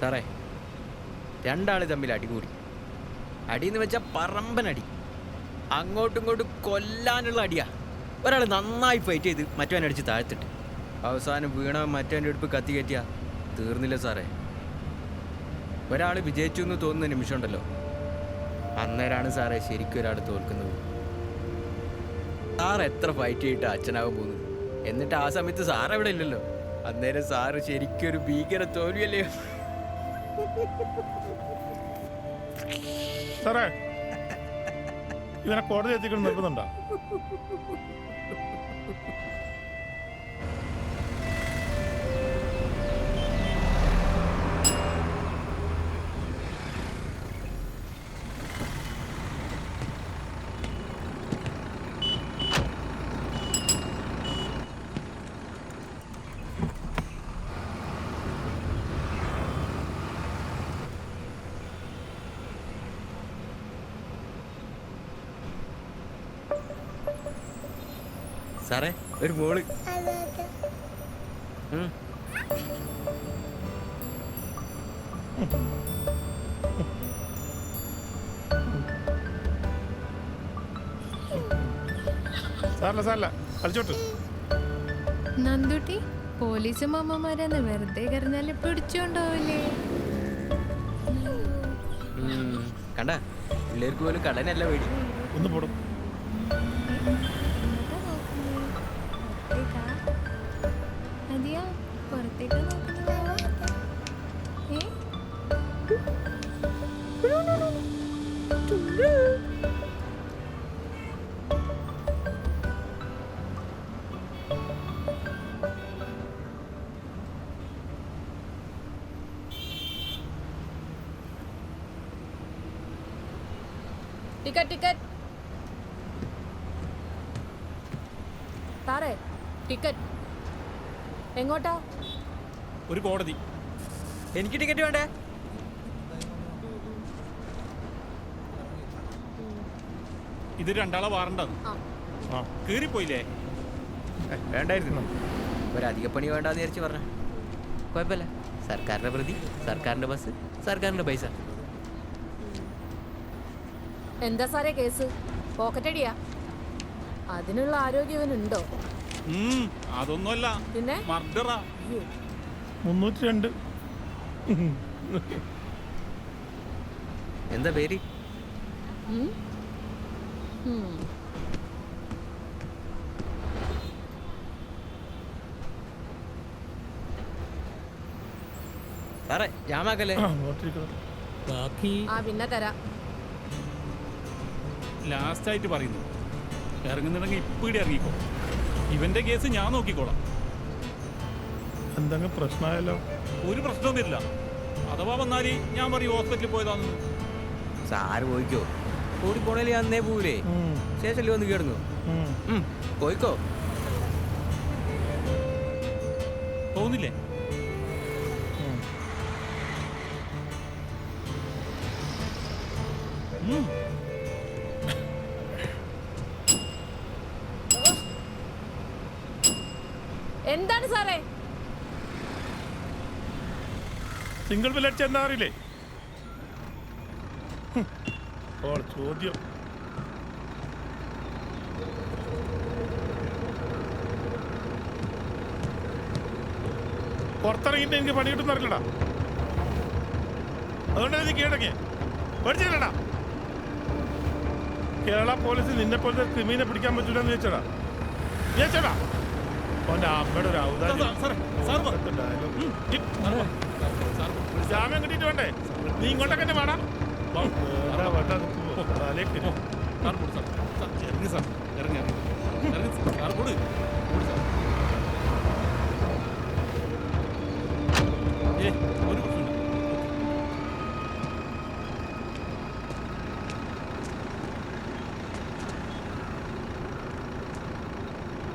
സാറേ, രണ്ടാൾ തമ്മിൽ അടികൂടി. അടിയെന്ന് വെച്ചാൽ പറമ്പനടി. അങ്ങോട്ടും ഇങ്ങോട്ടും കൊല്ലാനുള്ള അടിയാ. ഒരാൾ നന്നായി ഫൈറ്റ് ചെയ്ത് മറ്റവനടിച്ച് താഴ്ത്തിട്ട് അവസാനം വീണ മറ്റവൻ്റെ അടുപ്പ് കത്തി കയറ്റിയാ തീർന്നില്ല സാറേ. ഒരാൾ വിജയിച്ചു എന്ന് തോന്നുന്ന നിമിഷം ഉണ്ടല്ലോ, അന്നേരമാണ് സാറേ ശരിക്കും ഒരാൾ തോൽക്കുന്നത്. സാർ എത്ര ഫൈറ്റ് ചെയ്തിട്ട് അച്ഛനാവാൻ പോകുന്നത്? എന്നിട്ട് ആ സമയത്ത് സാർ എവിടെ ഇല്ലല്ലോ. അന്നേരം സാറ് ശരിക്കും ഒരു ഭീകര തോൽവിയല്ലേ? സാറേ, ഇവനെ കോടതി എത്തിക്കണം നിർബന്ധമുണ്ടോ? സാറേ, ഒരു മോള്. സാറല്ല കളിച്ചോട്ട്. നന്ദുട്ടി, പോലീസും അമ്മമാരെന്ന് വെറുതെ കറിഞ്ഞാല് പിടിച്ചോണ്ടാവില്ലേ? കണ്ട, പിള്ളേർക്ക് പോലും കടനല്ല വേടി. ഒന്ന് പോടും. അതെയാ, പുറത്തേക്കാ നോക്കുന്നത്? ടിക്കറ്റ് സാറേ, ടിക്കറ്റ്. എങ്ങോട്ടാ? ഒരു കോടതി. എനിക്ക് ടിക്കറ്റ് വേണ്ടേ? ഇത് രണ്ടാളെ വാറണ്ടത്. കീറിപ്പോയില്ലേ? വേണ്ടായിരുന്നു. ഒരധിക പണി വേണ്ടാന്ന് വിചാരിച്ച് പറഞ്ഞ കുഴപ്പമില്ല. സർക്കാരിൻ്റെ പ്രതി, സർക്കാരിൻ്റെ ബസ്, സർക്കാരിൻ്റെ പൈസ. എന്താ സാറേ കേസ്? പോക്കറ്റടിയാ? അതിനുള്ള ആരോഗ്യവനുണ്ടോ? അതൊന്നുമല്ല, പിന്നെ മർഡറാ. 302. എന്താ പേര്? സാറേ ജാമാക്കല്ലേ? ആ പിന്നെ തരാം. ലാസ്റ്റായിട്ട് പറയുന്നു, ഇറങ്ങുന്നുണ്ടെങ്കിൽ ഇപ്പീടെ ഇറങ്ങിക്കോ. ഇവന്റെ കേസ് ഞാൻ നോക്കിക്കോളാം. എന്തെങ്കിലും പ്രശ്നമായല്ലോ? ഒരു പ്രശ്നവും വരില്ല. അഥവാ വന്നാല് ഞാൻ പറയും ഹോസ്പിറ്റലിൽ പോയതാന്ന്. സാറ് പോയിക്കോ. കൂടി പോണേല് അന്നേ പോവില്ലേ? സ്റ്റേഷനിൽ വന്ന് കേടുന്നു. പോയിക്കോ. തോന്നില്ലേ? എന്താണ് സാറേ? സിംഗിൾ ബിൽ അടിച്ച എന്താ അറിയില്ലേ? ചോദ്യം. പുറത്തിറങ്ങിയിട്ട് എനിക്ക് പണി കിട്ടുന്ന അറിയില്ലടാ. അതുകൊണ്ടാണ് നീ കീഴടങ്ങിയ പഠിച്ചില്ലടാ. കേരള പോലീസ് നിന്നെ പോലത്തെ ക്രിമീനെ പിടിക്കാൻ പറ്റൂലെന്ന് ചോദിച്ചടാ. അവന്റെ അമ്മയുടെ ഒരു ജാമ്യം കിട്ടിയിട്ട് വേണ്ടേ? നീ ഇങ്ങോട്ടൊക്കെ തന്നെ വേണം. ഒരു പ്രശ്നം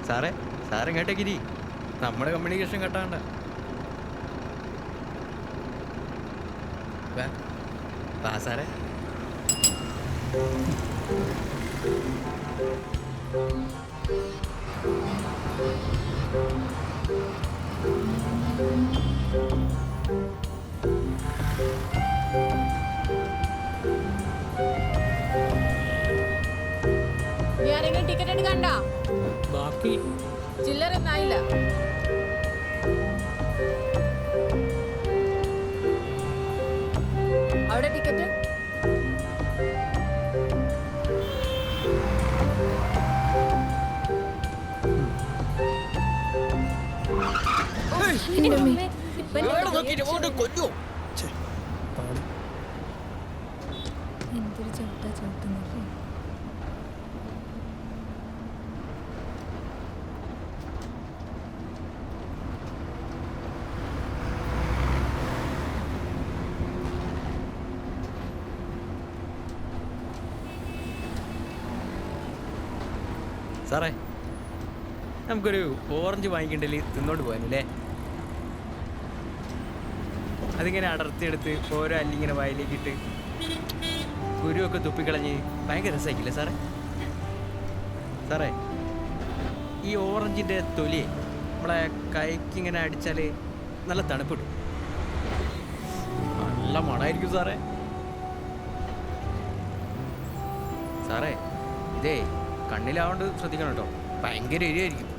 സാറേ, സാറ് ഇങ്ങോട്ടേക്കിരി. നമ്മുടെ കമ്മ്യൂണിക്കേഷൻ കട്ടാണ്ട. വാ സാറേ. നീ ആരെങ്കിലും ടിക്കറ്റ് എടുക്കണ്ട? ബാക്കി ചില്ലറൊന്നായില്ല. അവിടെ ടിക്കറ്റ്. എന്തൊരു ചവിട്ടാ ചവിട്ടുന്നത്. സാറേ, നമുക്കൊരു ഓറഞ്ച് വാങ്ങിക്കണ്ടല്ലേ തിന്നോണ്ട് പോകാനല്ലേ? അതിങ്ങനെ അടർത്തിയെടുത്ത് ഓരോ അല്ലിങ്ങനെ വായിലേക്കിട്ട് കുരുവൊക്കെ തുപ്പിക്കളഞ്ഞ് ഭയങ്കര രസമായിക്കില്ലേ സാറേ? സാറേ, ഈ ഓറഞ്ചിൻ്റെ തൊലിയെ നമ്മളെ കൈക്കിങ്ങനെ അടിച്ചാൽ നല്ല തണുപ്പിടും. നല്ല മണമായിരിക്കും സാറേ. സാറേ, ഇതേ കണ്ണിലാവണ്ട് ശ്രദ്ധിക്കണം കേട്ടോ. ഭയങ്കര എരിയായിരിക്കും.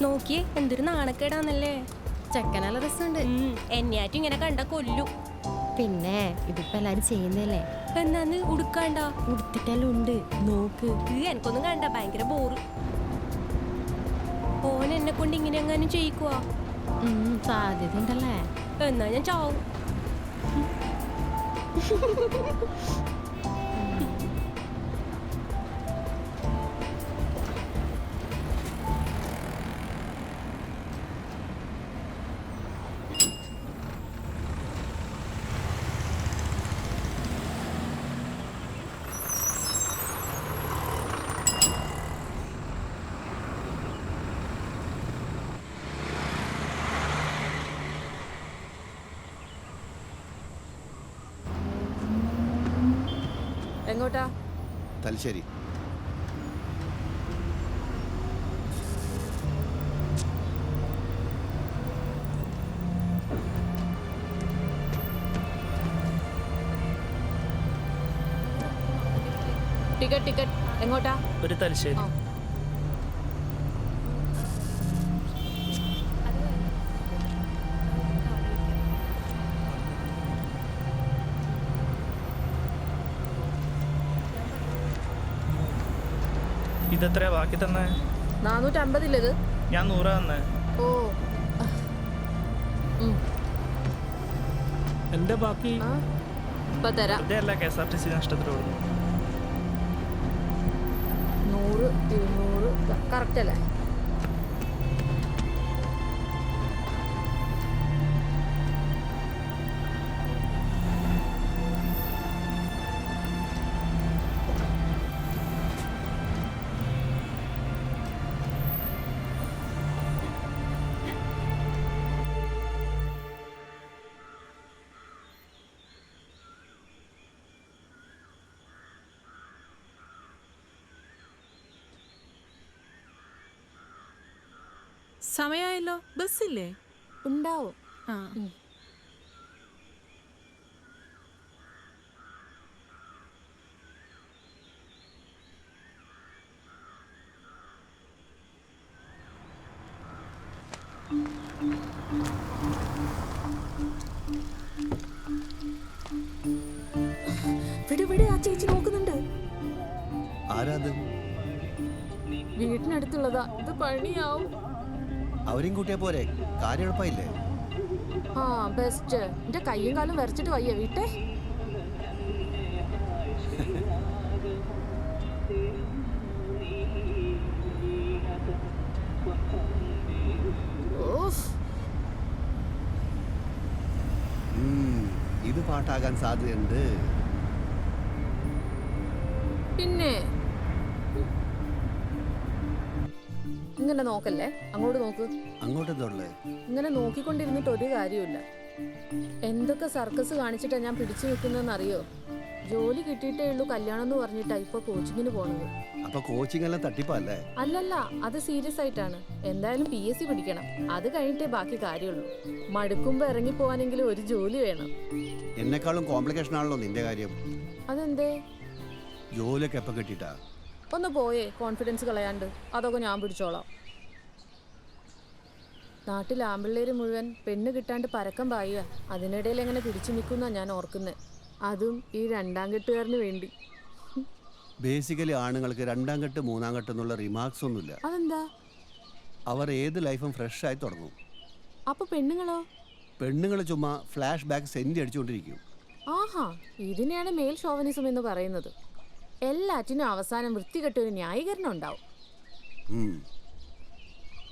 നോക്കിയേ, എന്തൊരു നാണക്കേടാന്നല്ലേ. ചെക്കനല്ല രസമുണ്ട്. എന്നെയാറ്റും ഇങ്ങനെ കണ്ട കൊല്ലും. പിന്നെ ഇതിപ്പോ എല്ലാരും ചെയ്യുന്നല്ലേ. എന്നാന്ന് ഉടുക്കാണ്ട? ഉടുത്തിട്ടെല്ലാം ഉണ്ട്. നോക്ക്, എനിക്കൊന്നും കണ്ട ഭയങ്കര ബോറ്. ഓൻ എന്നെ കൊണ്ട് ഇങ്ങനെ എങ്ങാനും ചെയ്യിക്കുവാ? സാധ്യത ഉണ്ടല്ലേ. എന്നാ ഞാൻ ചാവും. എങ്ങോട്ടാ? തലശ്ശേരി. ടിക്കറ്റ് എങ്ങോട്ടാ? ഒരു തലശ്ശേരി. ഇതെത്രയാ ബാക്കി തന്നെ? 450 ഇത്. ഞാൻ 100 തന്നെ. ഓ എൻ്റെ ബാക്കി ഇപ്പൊ തരാം. അല്ല KSRTC നഷ്ടത്തിൽ കൊടുക്കും. 100 200 കറക്റ്റ് അല്ലേ? സമയമായല്ലോ, ബസ്സില്ലേ? ഉണ്ടാവും. ആ വിട്, ആ ചേച്ചി നോക്കുന്നുണ്ട്. ആരാത്? വീട്ടിനടുത്തുള്ളതാ. ഇത് പണിയാവും. അവരെയും കൂട്ടിയാ പോരെ, കാര്യം എളുപ്പമില്ലേ? ആ ബെസ്റ്റ്. എന്റെ കയ്യും കാലും വരച്ചിട്ട് വയ്യ വീട്ടെ. ഇത് പാട്ടാകാൻ സാധ്യതയുണ്ട്. പിന്നെ ഇങ്ങനെ നോക്കല്ലേ, അങ്ങോട്ട് നോക്ക്. അങ്ങോട്ടെന്തുള്ളേ? ഇങ്ങനെ നോക്കിക്കൊണ്ടിരുന്നിട്ട് ഒരു കാര്യമില്ല. എന്തൊക്കെ സർക്കസ് കാണിച്ചിട്ടാ ഞാൻ പിടിച്ചു നിൽക്കുന്നതെന്ന് അറിയോ? ജോലി കിട്ടിയിട്ടേ ഉള്ളൂ കല്യാണം എന്ന് പറഞ്ഞിട്ടാ ഇപ്പൊ കോച്ചിങ്ങിന് പോണത്. അപ്പൊ കോച്ചിങ് എല്ലാം തട്ടിപ്പല്ലേ? അല്ലല്ല, അത് സീരിയസ് ആയിട്ടാണ്. എന്തായാലും PSC പഠിക്കണം. അത് കഴിഞ്ഞിട്ടേ ബാക്കി കാര്യമുള്ളൂ. മടുക്കുമ്പോ ഇറങ്ങി പോവാനെങ്കിലും ഒരു ജോലി വേണം. എന്നെക്കാളും കോംപ്ലിക്കേഷൻ ആണല്ലോ നിന്റെ കാര്യം. അതെന്തേ? ജോലിയൊക്കെ എപ്പോ കിട്ടിട്ടാ? ഒന്ന് പോയേ, കോൺഫിഡൻസ് കളയാണ്ട്. അതൊക്കെ ഞാൻ പിടിച്ചോളാം. നാട്ടിൽ ആമ്പിള്ളേര് മുഴുവൻ പെണ്ണ് കിട്ടാണ്ട് പരക്കം പായുക. അതിനിടയിൽ എങ്ങനെ പിടിച്ചു നിൽക്കുന്ന ഞാൻ ഓർക്കുന്നത്. അതും ഈ 2ാം കെട്ടുകാരന് വേണ്ടി. ബേസിക്കലി ആണുങ്ങൾക്ക് 2ാം കെട്ട് 3ാം കെട്ട് എന്നുള്ള റിമാർക്സ് ഒന്നുമില്ല. അതെന്താ? അവർ ഏത് ലൈഫും ഫ്രഷ് ആയി തുടങ്ങും. അപ്പൊ പെണ്ണുങ്ങളോ? പെണ്ണുങ്ങൾ ചുമ്മാ ഫ്ലാഷ് ബാക്ക് സെന്റ് അടിച്ചുകൊണ്ടിരിക്കും. ആഹാ, ഇതിനെയാണ് മെയിൽ ഷോവനിസം എന്ന് പറയുന്നത്. എല്ലാറ്റിനും അവസാനം വൃത്തികെട്ടൊരു ന്യായീകരണം ഉണ്ടാവും.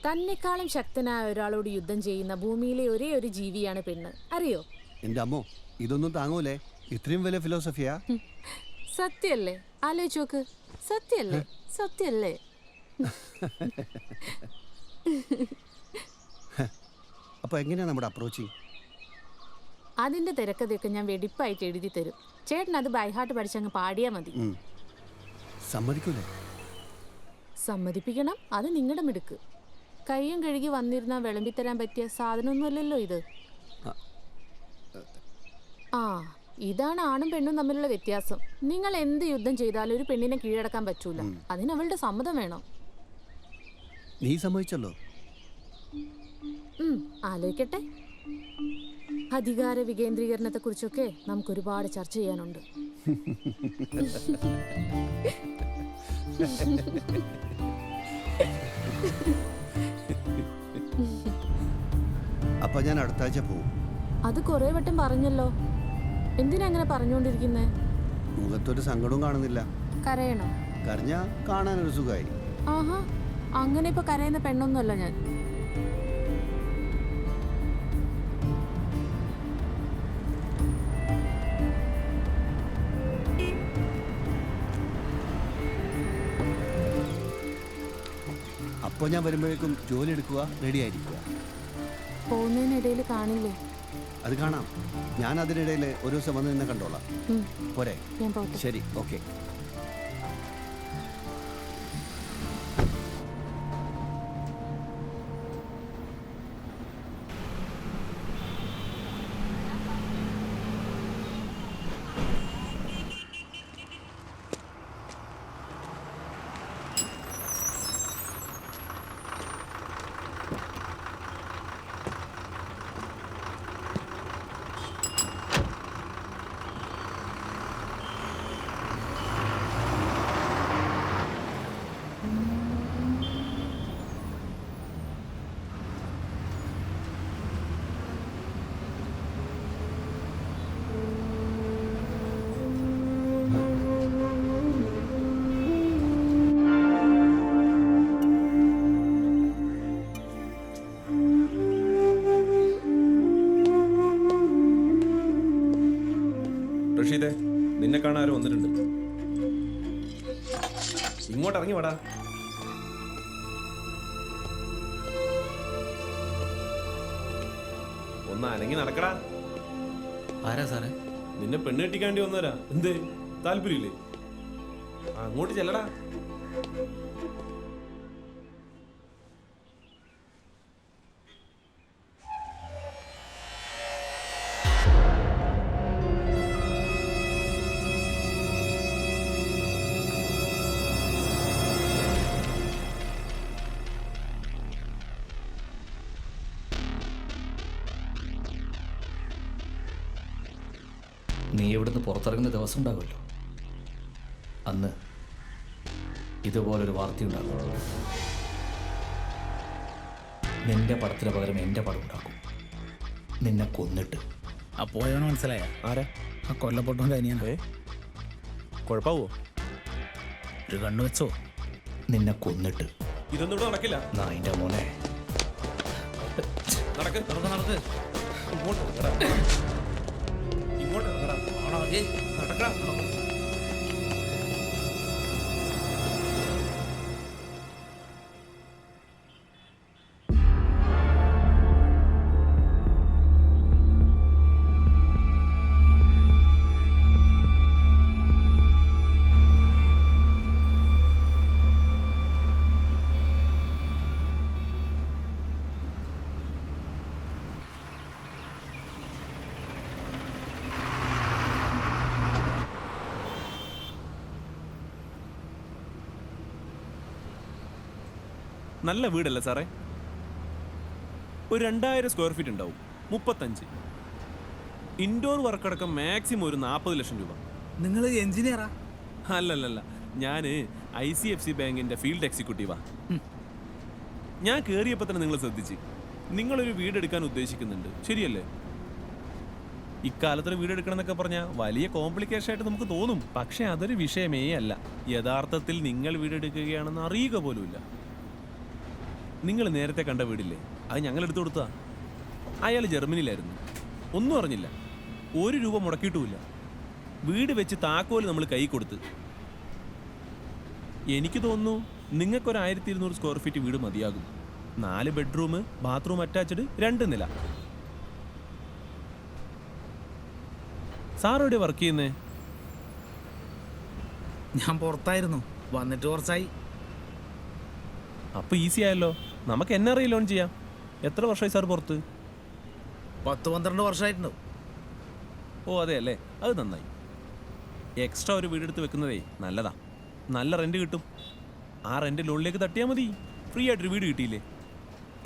തന്നെക്കാളും ശക്തനായ ഒരാളോട് യുദ്ധം ചെയ്യുന്ന ഭൂമിയിലെ ഒരേ ഒരു ജീവിയാണ് പെണ്ണ്. അറിയോ? എൻ്റെ അമ്മോ, ഇതൊന്നും താങ്ങൂലേ? ഇത്രയും വലിയ ഫിലോസഫിയാ? സത്യല്ലേ? ആലോചിച്ച് നോക്ക്. സത്യല്ലേ? സത്യല്ലേ? അപ്പൊ എങ്ങനെയാ നമ്മുടെ അപ്രോച്ചിങ്? അതിന്റെ തിരക്കഥയൊക്കെ ഞാൻ വെടിപ്പായിട്ട് എഴുതി തരും. ചേട്ടൻ അത് ബൈഹാർട്ട് പഠിച്ചങ്ങ് പാടിയാ മതി. സമ്മതിക്കൂലേ? സമ്മതിപ്പിക്കണം. അത് നിങ്ങളുടെ മിടുക്ക്. കയ്യും കഴുകി വന്നിരുന്ന വിളമ്പിത്തരാൻ പറ്റിയ സാധനമൊന്നുമല്ലല്ലോ ഇത്. ആ, ഇതാണ് ആണും പെണ്ണും തമ്മിലുള്ള വ്യത്യാസം. നിങ്ങൾ എന്ത് യുദ്ധം ചെയ്താലും ഒരു പെണ്ണിനെ കീഴടക്കാൻ പറ്റൂല. അതിന് അവളുടെ സമ്മതം വേണം. നീ സമ്മതിച്ചല്ലോ. ആലോചിക്കട്ടെ. അധികാര വികേന്ദ്രീകരണത്തെ കുറിച്ചൊക്കെ നമുക്ക് ഒരുപാട് ചർച്ച ചെയ്യാനുണ്ട്. അപ്പൊ ഞാൻ അടുത്ത ആഴ്ച പോവും. അത് കുറെ വട്ടം പറഞ്ഞല്ലോ. എന്തിനാ അങ്ങനെ പറഞ്ഞുകൊണ്ടിരിക്കുന്നേ? മുഖത്തൊരു സങ്കടവും കാണുന്നില്ല. കരയണോ? കരഞ്ഞാ കാണാനൊരു സുഖമായി. ആഹാ, അങ്ങനെ ഇപ്പൊ കരയുന്ന പെണ്ണൊന്നുമല്ല ഞാൻ. അപ്പോൾ ഞാൻ വരുമ്പോഴേക്കും ജോലി എടുക്കുക, റെഡി ആയിരിക്കുക. പോകുന്നതിനിടയിൽ കാണില്ലേ? അത് കാണാം. ഞാൻ അതിനിടയിൽ ഒരു ദിവസം വന്ന് നിന്നെ കണ്ടോളാം. പോരെ? ശരി, ഓക്കെ. റഷീദേ, നിന്നെ കാണാൻ ആരും വന്നിട്ടുണ്ട്. ഇങ്ങോട്ട് ഇറങ്ങി വാടാ. ഒന്ന് അനങ്ങി നടക്കടാ. ആരാ സാറേ? നിന്നെ പെണ്ണ് കെട്ടിക്കാണ്ടി വന്നവരാ. എന്തേ, താല്പര്യമില്ലേ? അങ്ങോട്ട് ചെല്ലടാ. നീ ഇവിടുന്ന് പുറത്തിറങ്ങുന്ന ദിവസം ഉണ്ടാകുമല്ലോ, അന്ന് ഇതുപോലൊരു വാർത്തയുണ്ടാകും. നിന്റെ പടത്തിന് പകരം എൻ്റെ പടം ഉണ്ടാക്കും, നിന്നെ കൊന്നിട്ട്. പോയവന് മനസ്സിലായ ആരാ? ആ കൊല്ലപ്പെട്ടവൻ തനിയാണ്. കുഴപ്പമാവോ? ഒരു കണ്ണു വെച്ചോ? നിന്നെ കൊന്നിട്ട്. ഇതൊന്നും ഇവിടെ നടക്കില്ല. നായിൻ്റെ മോനെ, നടക്ക് നടക്ക്. ഇങ്ങോട്ട് ഇറങ്ങടാ. ഇങ്ങോട്ട് ഇറങ്ങടാ. നടക്കടാ. നല്ല വീടല്ലേ സാറേ? ഒരു 2000 സ്ക്വയർ ഫീറ്റ് ഉണ്ടാവും. 35 ഇൻഡോർ വർക്കടക്കം മാക്സിമം ഒരു 40 ലക്ഷം രൂപ. നിങ്ങൾ എഞ്ചിനീയറാ? അല്ലല്ല, ഞാൻ ICFC ബാങ്കിന്റെ ഫീൽഡ് എക്സിക്യൂട്ടീവാ. ഞാൻ കയറിയപ്പോൾ തന്നെ നിങ്ങൾ ശ്രദ്ധിച്ച്, നിങ്ങളൊരു വീടെടുക്കാൻ ഉദ്ദേശിക്കുന്നുണ്ട്, ശരിയല്ലേ? ഇക്കാലത്തൊരു വീടെടുക്കണം എന്നൊക്കെ പറഞ്ഞാൽ വലിയ കോംപ്ലിക്കേഷൻ ആയിട്ട് നമുക്ക് തോന്നും. പക്ഷെ അതൊരു വിഷയമേ അല്ല. യഥാർത്ഥത്തിൽ നിങ്ങൾ വീടെടുക്കുകയാണെന്ന് അറിയുക പോലുമില്ല. നിങ്ങൾ നേരത്തെ കണ്ട വീടില്ലേ, അത് ഞങ്ങൾ എടുത്തു കൊടുത്താ. അയാൾ ജർമ്മനിയിലായിരുന്നു, ഒന്നും അറിഞ്ഞില്ല, 1 രൂപ മുടക്കിയിട്ടുമില്ല. വീട് വെച്ച് താക്കോല് നമ്മൾ കൈ കൊടുത്ത്. എനിക്ക് തോന്നുന്നു നിങ്ങൾക്കൊരു 1200 സ്ക്വയർ ഫീറ്റ് വീട് മതിയാകും. 4 ബെഡ്റൂം, ബാത്റൂം അറ്റാച്ച്ഡ്, 2 നില. സാർ എവിടെ വർക്ക് ചെയ്യുന്നേ? ഞാൻ പുറത്തായിരുന്നു, വന്നിട്ട് കുറച്ചായി. അപ്പൊ ഈസി ആയല്ലോ, നമുക്ക് NRI ലോൺ ചെയ്യാം. എത്ര വർഷമായി സാർ പുറത്ത്? 10-12 വർഷമായിട്ടുണ്ടാവും. ഓ അതെ അല്ലേ, അത് നന്നായി. എക്സ്ട്രാ ഒരു വീടെടുത്ത് വെക്കുന്നതേ നല്ലതാ. നല്ല റെന്റ് കിട്ടും. ആ റെന്റ് ലോണിലേക്ക് തട്ടിയാൽ മതി. ഫ്രീ ആയിട്ടൊരു വീട് കിട്ടിയില്ലേ?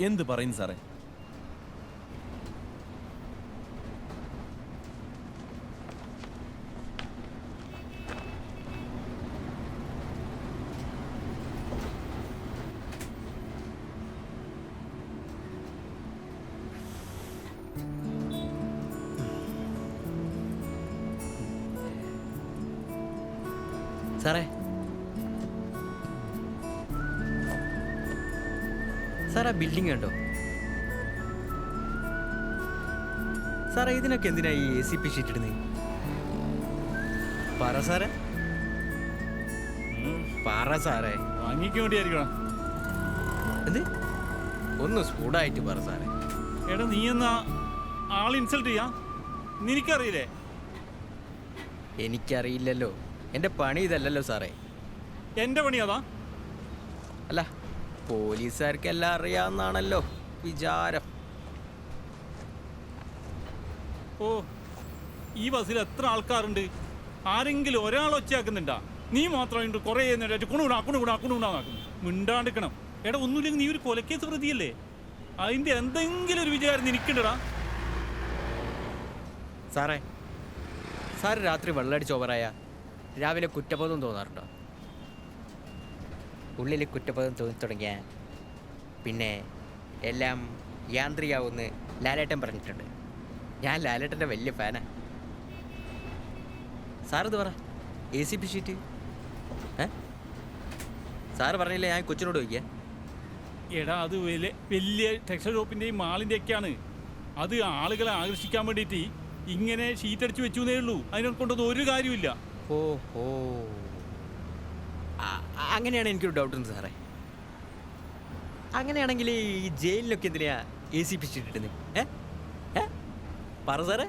എന്ത് പറയുന്നു സാറേ? സാറേ, സാർ ആ ബിൽഡിംഗ് കണ്ടോ? സാറേ, ഇതിനൊക്കെ എന്തിനാ ഈ ACP ഷീറ്റ് ഇടുന്നത്? പറ സാറേ, പറ സാറേ. വാങ്ങിക്കാൻ വേണ്ടിയായിരിക്കണം. എന്ത്? ഒന്ന് സ്പൂഡായിട്ട് പറ സാറേ. എടാ, നീ എന്നാ ആൾ ഇൻസൾട്ട് ചെയ്യാ? നിനക്കറിയില്ലേ? എനിക്കറിയില്ലല്ലോ, എൻ്റെ പണി ഇതല്ലല്ലോ സാറേ. എൻ്റെ പണി അതാ? അല്ല, പോലീസുകാർക്ക് എല്ലാം അറിയാവുന്നാണല്ലോ വിചാരം. ഓ, ഈ ബസ്സിൽ എത്ര ആൾക്കാരുണ്ട്? ആരെങ്കിലും ഒരാൾ ഒച്ചയാക്കുന്നുണ്ടാ? നീ മാത്രമായിട്ട് കുറേ നേരമായിട്ട് കുണുകുണാക്കുന്നു. മിണ്ടാണ്ടിക്കണം. എടാ, ഒന്നുമില്ലെങ്കിൽ നീ ഒരു കൊലക്കേസ് പ്രതിയല്ലേ? അതിൻ്റെ എന്തെങ്കിലും ഒരു വിചാരം നിനക്കുണ്ടടാ? സാറേ, സാറ് രാത്രി വെള്ളമടിച്ച് ഓവറായ രാവിലെ കുറ്റബോധം തോന്നാറുണ്ടോ? ഉള്ളിൽ കുറ്റബോധം തോന്നിത്തുടങ്ങിയ പിന്നെ എല്ലാം യാന്ത്രികമാവുമെന്ന് ലാലേട്ടൻ പറഞ്ഞിട്ടുണ്ട്. ഞാൻ ലാലേട്ടൻ്റെ വലിയ ഫാനാണ്. സാറിത് പറ, ACP ഷീറ്റ് സാറ് പറഞ്ഞില്ലേ? ഞാൻ കൊച്ചിനോട് ചോദിക്കുക. എടാ, അത് വലിയ ടെക്സ്റ്റൈൽ ഷോപ്പിൻ്റെയും മാളിൻ്റെയൊക്കെയാണ്. അത് ആളുകളെ ആകർഷിക്കാൻ വേണ്ടിയിട്ട് ഇങ്ങനെ ഷീറ്റ് അടിച്ച് വെച്ചേ ഉള്ളൂ. അതിനെ കൊണ്ടൊന്നും ഒരു കാര്യമില്ല. ഓ ഓ അങ്ങനെയാണ് എനിക്കൊരു ഡൗട്ട് ഉണ്ട് സാറേ. അങ്ങനെയാണെങ്കിൽ ഈ ജയിലിലൊക്കെ എന്തിനാ AC പിടിച്ചിട്ടിട്ട് പറ സാറേ.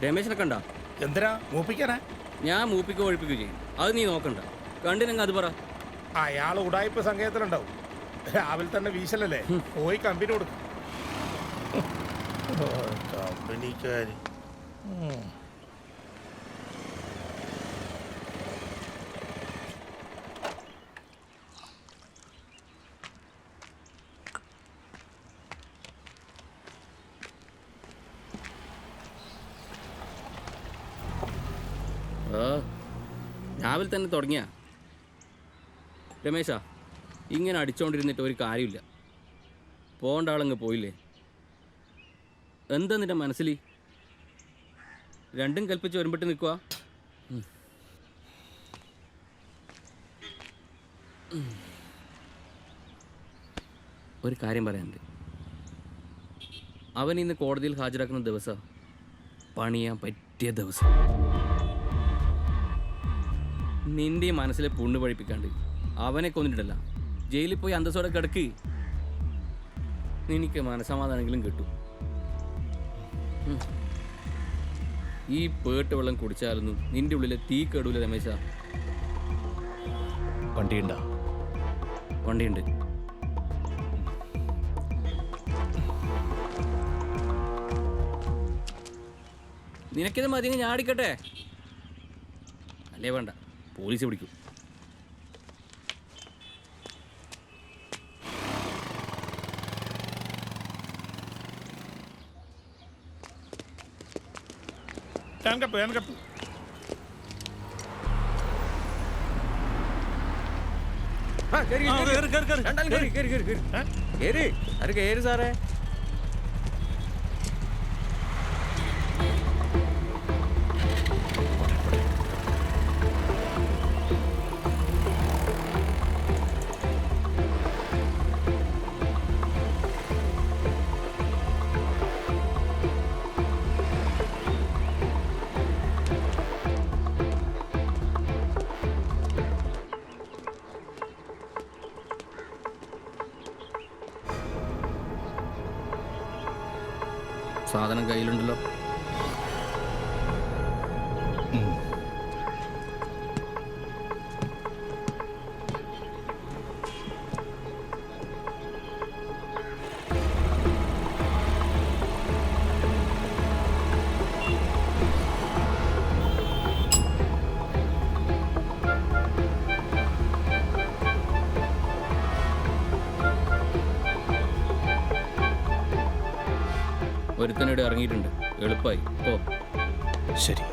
രമേശനെ കണ്ട? എന്തിനാ മൂപ്പിക്കാനാ? ഞാൻ മൂപ്പിക്കോ ഒഴിപ്പിക്കുകയോ ചെയ്യും, അത് നീ നോക്കണ്ട. കണ്ടിനെങ്ങ അത് പറ. അയാൾ ഉടായ്പ സംഘത്തിലുണ്ടാവും. രാവിലെ തന്നെ വീശലല്ലേ, പോയി കമ്പനി കൊടുക്കും. കമ്പനിക്കാര് രാവിലെ തന്നെ തുടങ്ങിയ രമേശ, ഇങ്ങനെ അടിച്ചോണ്ടിരുന്നിട്ട് ഒരു കാര്യമില്ല. പോകേണ്ട ആളങ്ങ് പോയില്ലേ. എന്താ നിന്റെ മനസ്സിൽ? രണ്ടും കൽപ്പിച്ച് ഒരുമ്പിട്ട് നിൽക്കുക. ഒരു കാര്യം പറയാനുണ്ട്. അവൻ ഇന്ന് കോടതിയിൽ ഹാജരാക്കുന്ന ദിവസം പണിയാൻ പറ്റിയ ദിവസം. നിന്റെ മനസ്സിലെ പുണ്ണ് പഴിപ്പിക്കാണ്ട് അവനെ കൊന്നിട്ടല്ല, ജയിലിൽ പോയി അന്തസ്സോടെ കിടക്ക്. നിനക്ക് മനസ്സമാധാനെങ്കിലും കിട്ടും. ഈ പേട്ട് വെള്ളം കുടിച്ചാലൊന്നും നിന്റെ ഉള്ളിലെ തീ കേടൂല രമേശ. വണ്ടിയുണ്ടോ? വണ്ടിയുണ്ട്. നിനക്കിത് മതിയെങ്കിൽ ഞാൻ അടിക്കട്ടെ? അല്ലേ വേണ്ട, പോലീസ് പിടിക്കും. സാറേ സാധനം കയ്യിലുണ്ടല്ലോ. ഒരുത്തനിടെ ഇറങ്ങിയിട്ടുണ്ട്. എളുപ്പമായി ഓ. ശരി.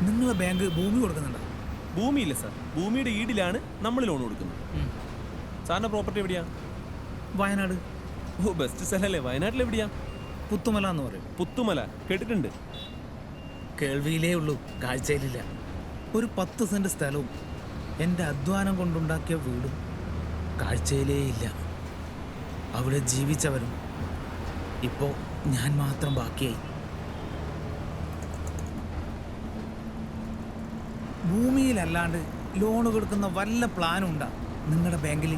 നിങ്ങളെ ബാങ്ക് ഭൂമി കൊടുക്കുന്നുണ്ടോ? ഭൂമിയില്ല സാർ, ഭൂമിയുടെ ഈടിലാണ് നമ്മൾ ലോൺ കൊടുക്കുന്നത്. സാറിന്റെ പ്രോപ്പർട്ടി എവിടെയാ? വയനാട്. ഓ, ബെസ്റ്റ് സ്ഥലല്ലേ. വയനാട്ടിൽ എവിടെയാ? പുത്തുമല എന്ന് പറയും. പുത്തുമല കേട്ടിട്ടുണ്ട്. കേൾവിയിലേ ഉള്ളൂ, കാഴ്ചയിലില്ല. ഒരു 10 സെന്റ് സ്ഥലവും എൻ്റെ അധ്വാനം കൊണ്ടുണ്ടാക്കിയ വീടും കാഴ്ചയിലേ ഇല്ല. അവിടെ ജീവിച്ചവരും ഇപ്പോൾ ഞാൻ മാത്രം ബാക്കിയായി. ഭൂമിയിലല്ലാണ്ട് ലോൺ കൊടുക്കുന്ന വല്ല പ്ലാനും ഉണ്ടാ നിങ്ങളുടെ ബാങ്കിൽ?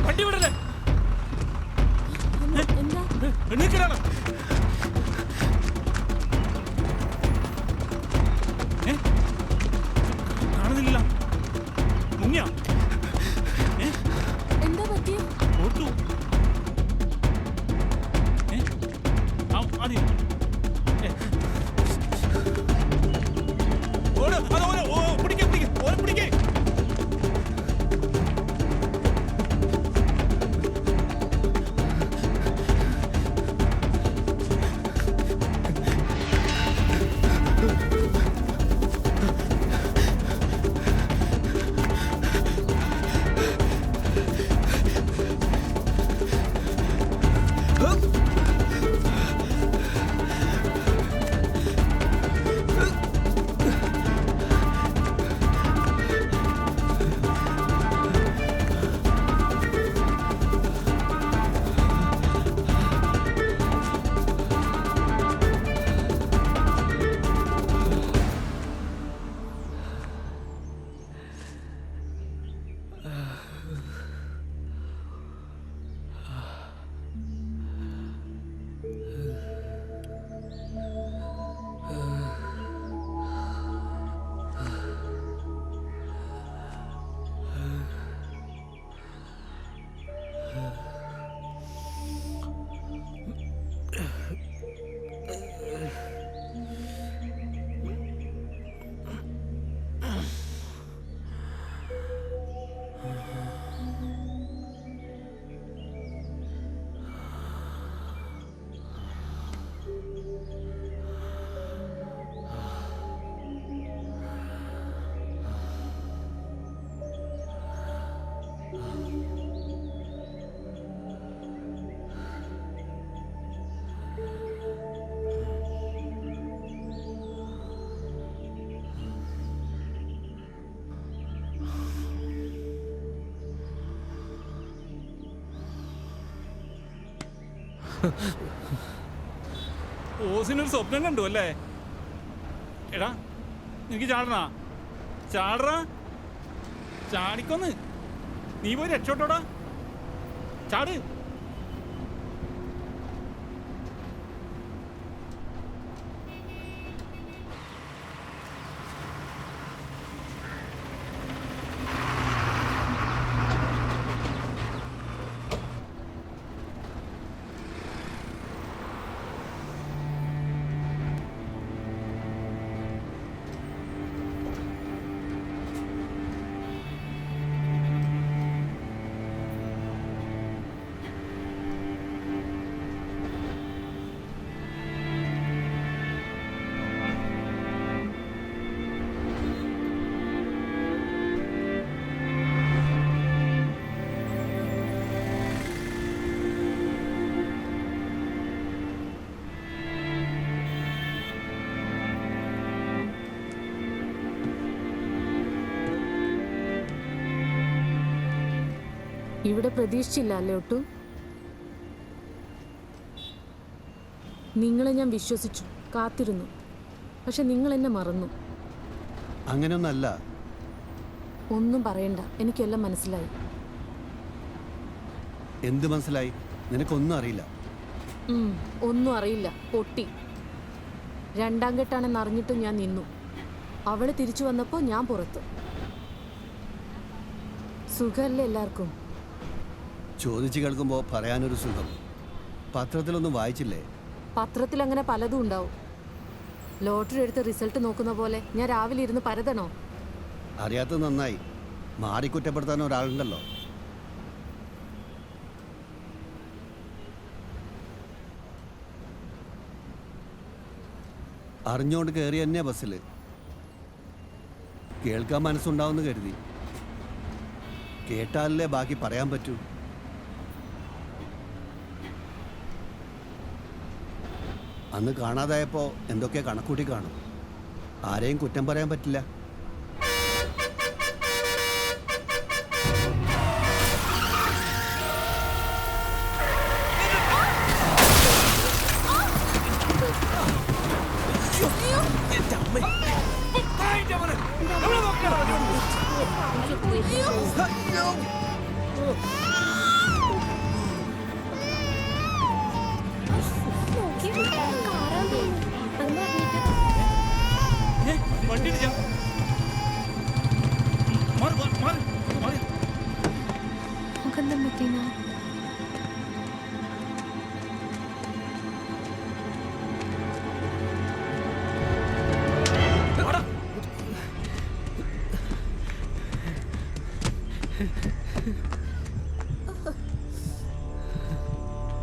വണ്ടി വിടല്ലേ? എന്താ എണ്ണീക്കലാണ്. കാണുന്നില്ല. മുങ്ങിയ എന്താ പറ്റിയ? ഓർത്തു. ആദ്യം ഓട്, അത് ഓരോ പിടിക്കേ പിടിക്കേ ഓരോ പിടിക്കേ. ഓസിനൊരു സ്വപ്നം കണ്ടു അല്ലേ? എടാ എനിക്ക് ചാടണ ചാടറ ചാടിക്കൊന്ന് നീ പോയി രക്ഷോട്ടോടാ, ചാട്. ഇവിടെ പ്രതീക്ഷിച്ചില്ല അല്ലേ ഒട്ടും? നിങ്ങളെ ഞാൻ വിശ്വസിച്ചു, കാത്തിരുന്നു. പക്ഷെ നിങ്ങൾ എന്നെ മറന്നു. അങ്ങനെയൊന്നല്ല. ഒന്നും പറയണ്ട, എനിക്കെല്ലാം മനസ്സിലായി. എന്ത് മനസ്സിലായി? നിനക്കൊന്നും അറിയില്ല. ഒന്നും അറിയില്ല, പൊട്ടി. രണ്ടാം കെട്ടാണെന്ന് അറിഞ്ഞിട്ട് ഞാൻ നിന്നു. അവള് തിരിച്ചു വന്നപ്പോൾ ഞാൻ പുറത്ത്. സുഖമല്ലേ എല്ലാവർക്കും? ചോദിച്ചു കേൾക്കുമ്പോൾ പറയാനൊരു സുഖം. പത്രത്തിലൊന്നും വായിച്ചില്ലേ? പത്രത്തിൽ അങ്ങനെ പലതും ഉണ്ടാവും. ലോട്ടറി എടുത്ത് റിസൾട്ട് നോക്കുന്ന പോലെ ഞാൻ രാവിലെ ഇരുന്ന് പരതണോ? അറിയാത്തത് നന്നായി. മാറി കുറ്റപ്പെടുത്താൻ ഒരാളുണ്ടല്ലോ. അറിഞ്ഞുകൊണ്ട് കയറി തന്നെയാ ബസ്സിൽ. കേൾക്കാൻ മനസ്സുണ്ടാവുമെന്ന് കരുതി. കേട്ടാലല്ലേ ബാക്കി പറയാൻ പറ്റൂ. അന്ന് കാണാതായപ്പോൾ എന്തൊക്കെ കണക്കൂട്ടി കാണും. ആരെയും കുറ്റം പറയാൻ പറ്റില്ല.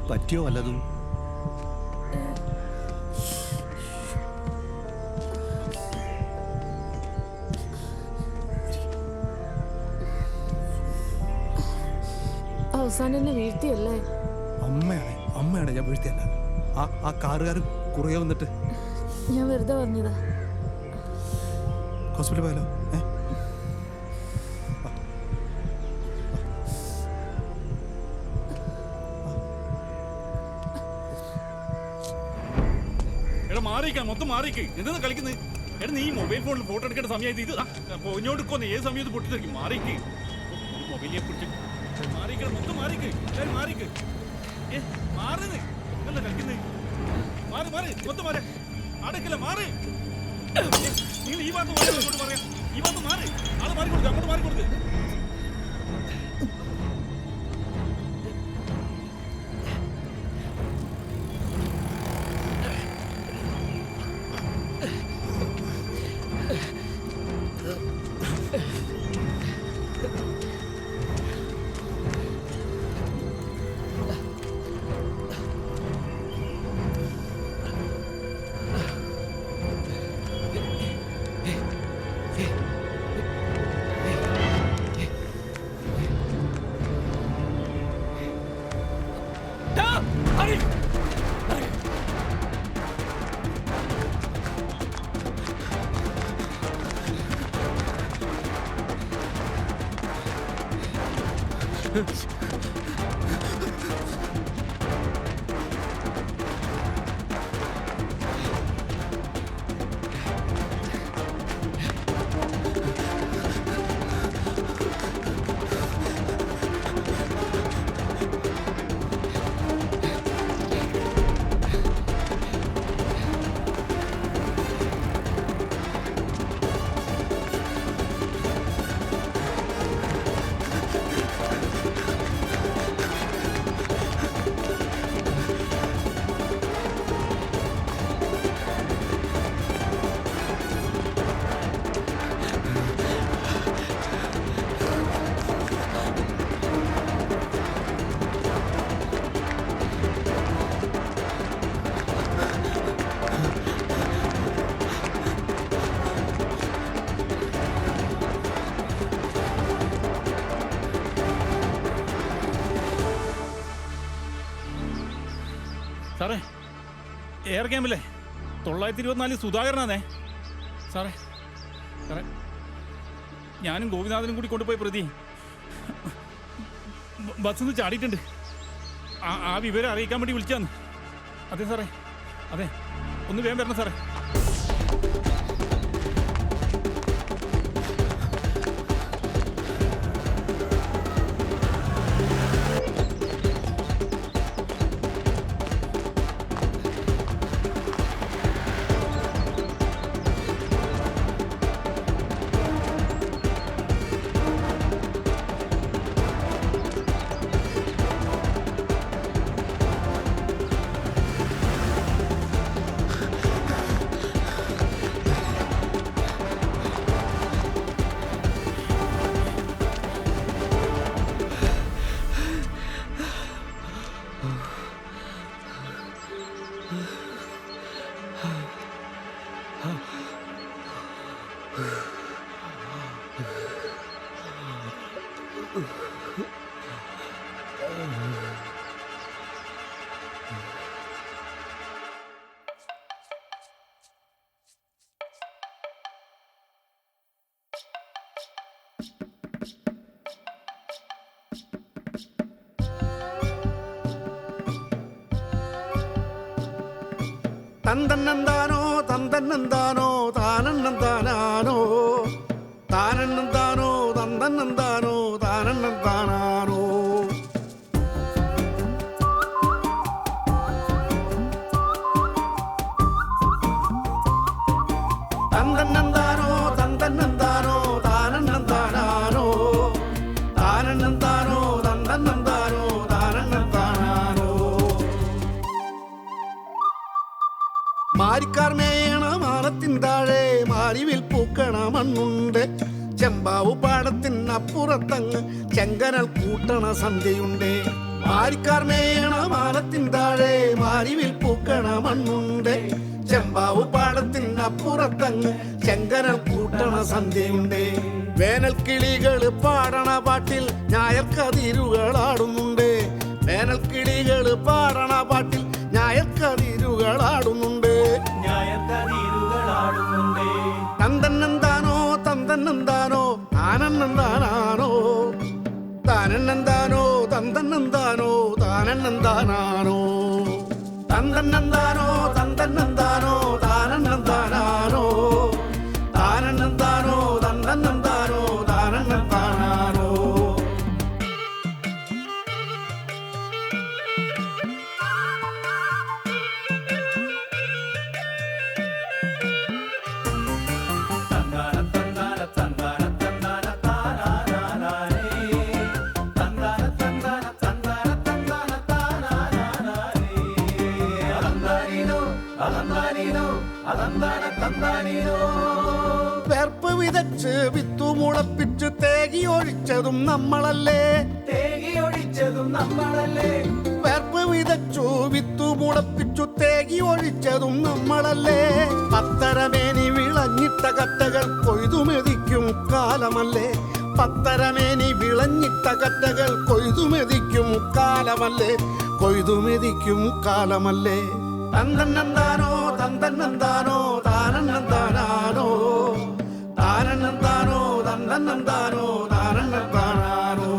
പറ്റിയോ വല്ലതും? അവസാനം എന്നെ വീഴ്ത്തിയല്ലേ? അമ്മയാണ് ഞാൻ വീഴ്ത്തിയല്ല. ആ കാറുകാരൻ കുറേ വന്നിട്ട് ഞാൻ വെറുതെ പറഞ്ഞതാ. ഹോസ്പിറ്റലിൽ പോയാലോ? മാറിക്കാൻ മൊത്തം മാറിക്ക്. എന്തെന്ന് കളിക്കുന്നത്? എടാ നീ മൊബൈൽ ഫോണിൽ ഫോട്ടോ എടുക്കേണ്ട സമയത്ത് ഇത് പൊഞ്ഞോണ്ടിക്കോന്ന് ഏത് സമയത്ത് പൊട്ടിത്തെറിക്കും. മാറിക്ക്. മൊബൈലിനെ കുറിച്ച് മാറിക്കണം, മൊത്തം മാറിക്ക്. എല്ലാവരും മാറിക്ക്. മാറുന്നത് എന്താ കളിക്കുന്നത്? മാറി മാറി മൊത്തം മാറി. അടക്കില്ല, മാറി. നിങ്ങൾ ഈ ഭാഗത്ത് മാറി, അങ്ങോട്ട് പറയാം. ഈ ഭാഗത്ത് മാറി. ആള് മാറിക്കൊടുക്കുക, അങ്ങോട്ട് മാറിക്കൊടുക്കുക. സാറേ എയർ ക്യാമ്പിലെ 924 സുധാകരനാണേ സാറേ. സാറേ ഞാനും ഗോപിനാഥനും കൂടി കൊണ്ടുപോയി പ്രതി ബസ്സിൽ നിന്ന് ചാടിയിട്ടുണ്ട്. ആ വിവരം അറിയിക്കാൻ വേണ്ടി വിളിച്ചാന്ന്. അതെ സാറേ, അതെ, ഒന്ന് വേഗം വരണം സാറേ. തന്തന്നന്താനോ തന്തന്നന്താനോ താനന്നന്താനാനോ താനന്നന്താനോ തന്തന്നന്താനോ താനന്നന്താനാനോ. തന്തന്നന്താനോ തന്തന്നന്താനോ താനന്നന്താനാനോ താനന്നന്താനോ തന്തന്നന്താനോ താനന്നന്താനാനോ. മാരിക്കാർ മേയണ മാനത്തിൻ താഴെ മാരിവിൽ പൂക്കണ മണ്ണുണ്ട്. ചെമ്പാവു പാടത്തിനപ്പുറത്തങ്ങ് ചെങ്കനൽ കൂട്ടണ സന്ധ്യയുണ്ട്. മാരിക്കാർ മേയണ മാനത്തിൻ താഴെ മാരിവിൽ പൂക്കണ മണ്ണുണ്ട്. ചെമ്പാവു പാടത്തിനപ്പുറത്തങ്ങ് ചെങ്കനൽ കൂട്ടണ സന്ധ്യയുണ്ട്. വേനൽ കിളികൾ പാടണ പാട്ടിൽ ഞായർക്കതിരുകളാടുന്നുണ്ട്. വേനൽ കിളികൾ പാടണ പാട്ടിൽ ഞായർക്കതിരുകളാടുന്നുണ്ട്. തന്തന്നന്താനോ തന്തന്നന്താനോ താനന്നന്താനാനോ താനന്നന്താനോ തന്തന്നന്താനോ താനന്നന്താനാനോ. തന്തന്നന്താനോ തന്തന്നന്താനോ താനന്നന്താനാനോ താനന്നന്താനോ തന്തന്നന്താനോ താനന്നന്താനാനോ. വെർപ്പ് വിതച്ച് വിത്തു മുളപ്പിച്ചു തേകി ഒഴിച്ചതും നമ്മളല്ലേ. വെർപ്പ് വിതച്ചു വിത്തു മുളപ്പിച്ചു തേകി ഒഴിച്ചതും നമ്മളല്ലേ. പത്തരമേനി വിളഞ്ഞിട്ട കറ്റകൾ കൊയ്തുമെതിക്കും കാലമല്ലേ. പത്തരമേനി വിളഞ്ഞിട്ട കറ്റകൾ കൊയ്തുമെതിക്കും കാലമല്ലേ. കൊയ്തുമെതിക്കും കാലമല്ലേ. തന്തന്നന്താനോ തന്തന്നന്താനോ താനന്നന്താനാനോ താനന്നന്താനോ തന്തന്നന്താനോ താനന്നന്താനാനോ.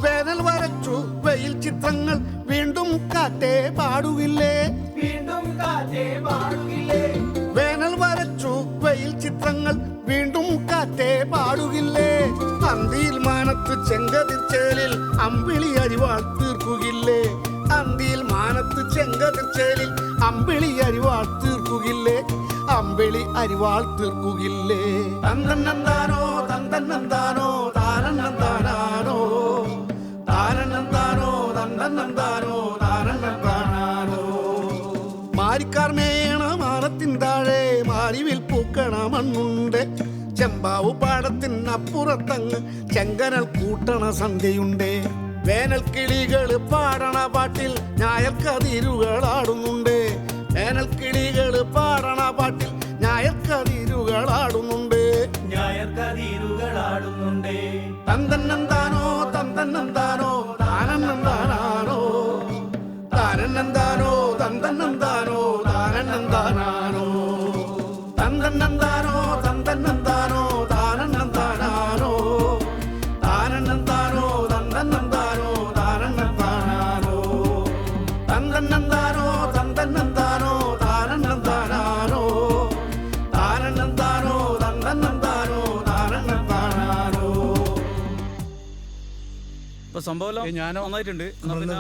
വേനൽ വരച്ചു വെയിൽ ചിത്രങ്ങൾ വീണ്ടും കാറ്റേ പാടുകില്ലേ. വേനൽ വരച്ചു വെയിൽ ചിത്രങ്ങൾ വീണ്ടും കാറ്റേ പാടുകില്ലേ. അന്തിയിൽ മാനത്ത് ചെങ്കതിർച്ചേലിൽ അമ്പിളി അരിവാൾ തീർക്കുകില്ലേ. അന്തിയിൽ മാനത്ത് ചെങ്കതിർച്ചേലിൽ അമ്പിളി അരിവാൾ തീർക്കുകില്ലേ. അമ്പിളി അരിവാൾ തീർക്കുകില്ലേ. തന്തന്നന്താനോ തന്തന്നന്താനോ താനന്നന്താനാനോ താനന്നന്താനോ തന്തന്നന്താനോ താനന്നന്താനാനോ. മാരിക്കാർ മേയണ മാനത്തിൻ താഴെ മാരിവിൽ പൂക്കണ മണ്ണുണ്ട്. ചെമ്പാവു പാടത്തിനപ്പുറത്തങ്ങ് ചെങ്കനൽ കൂട്ടണ സന്ധ്യയുണ്ട്. വേനൽ കിളികൾ പാടണ പാട്ടിൽ ഞായൽക്കതിരുകളാടുന്നുണ്ട്. വേനൽ കിളികൾ പാടണ പാട്ടിൽ ഞായൽക്കതിരുകളാടുന്നുണ്ട്. തന്തന്നന്താനോ തന്തന്നന്താനോ താനന്നന്താനാനോ താനന്നന്താനോ തന്തന്നന്താനോ താനന്നന്താനാനോ തന്തന്നന്താനോ തന്തന്നന്താനോ താനന്നന്താനാനോ താനന്നന്താനോ തന്തന്നന്താനോ താനന്നന്താനാനോ തന്തന്നന്താനോ തന്തന്നന്താനോ താനന്നന്താനാനോ താനന്നന്താനോ തന്തന്നന്താനോ താനന്നന്താനാനോ. ഇപ്പൊ സംഭവം നന്നായിട്ടുണ്ട്. എന്നാ പിന്നെ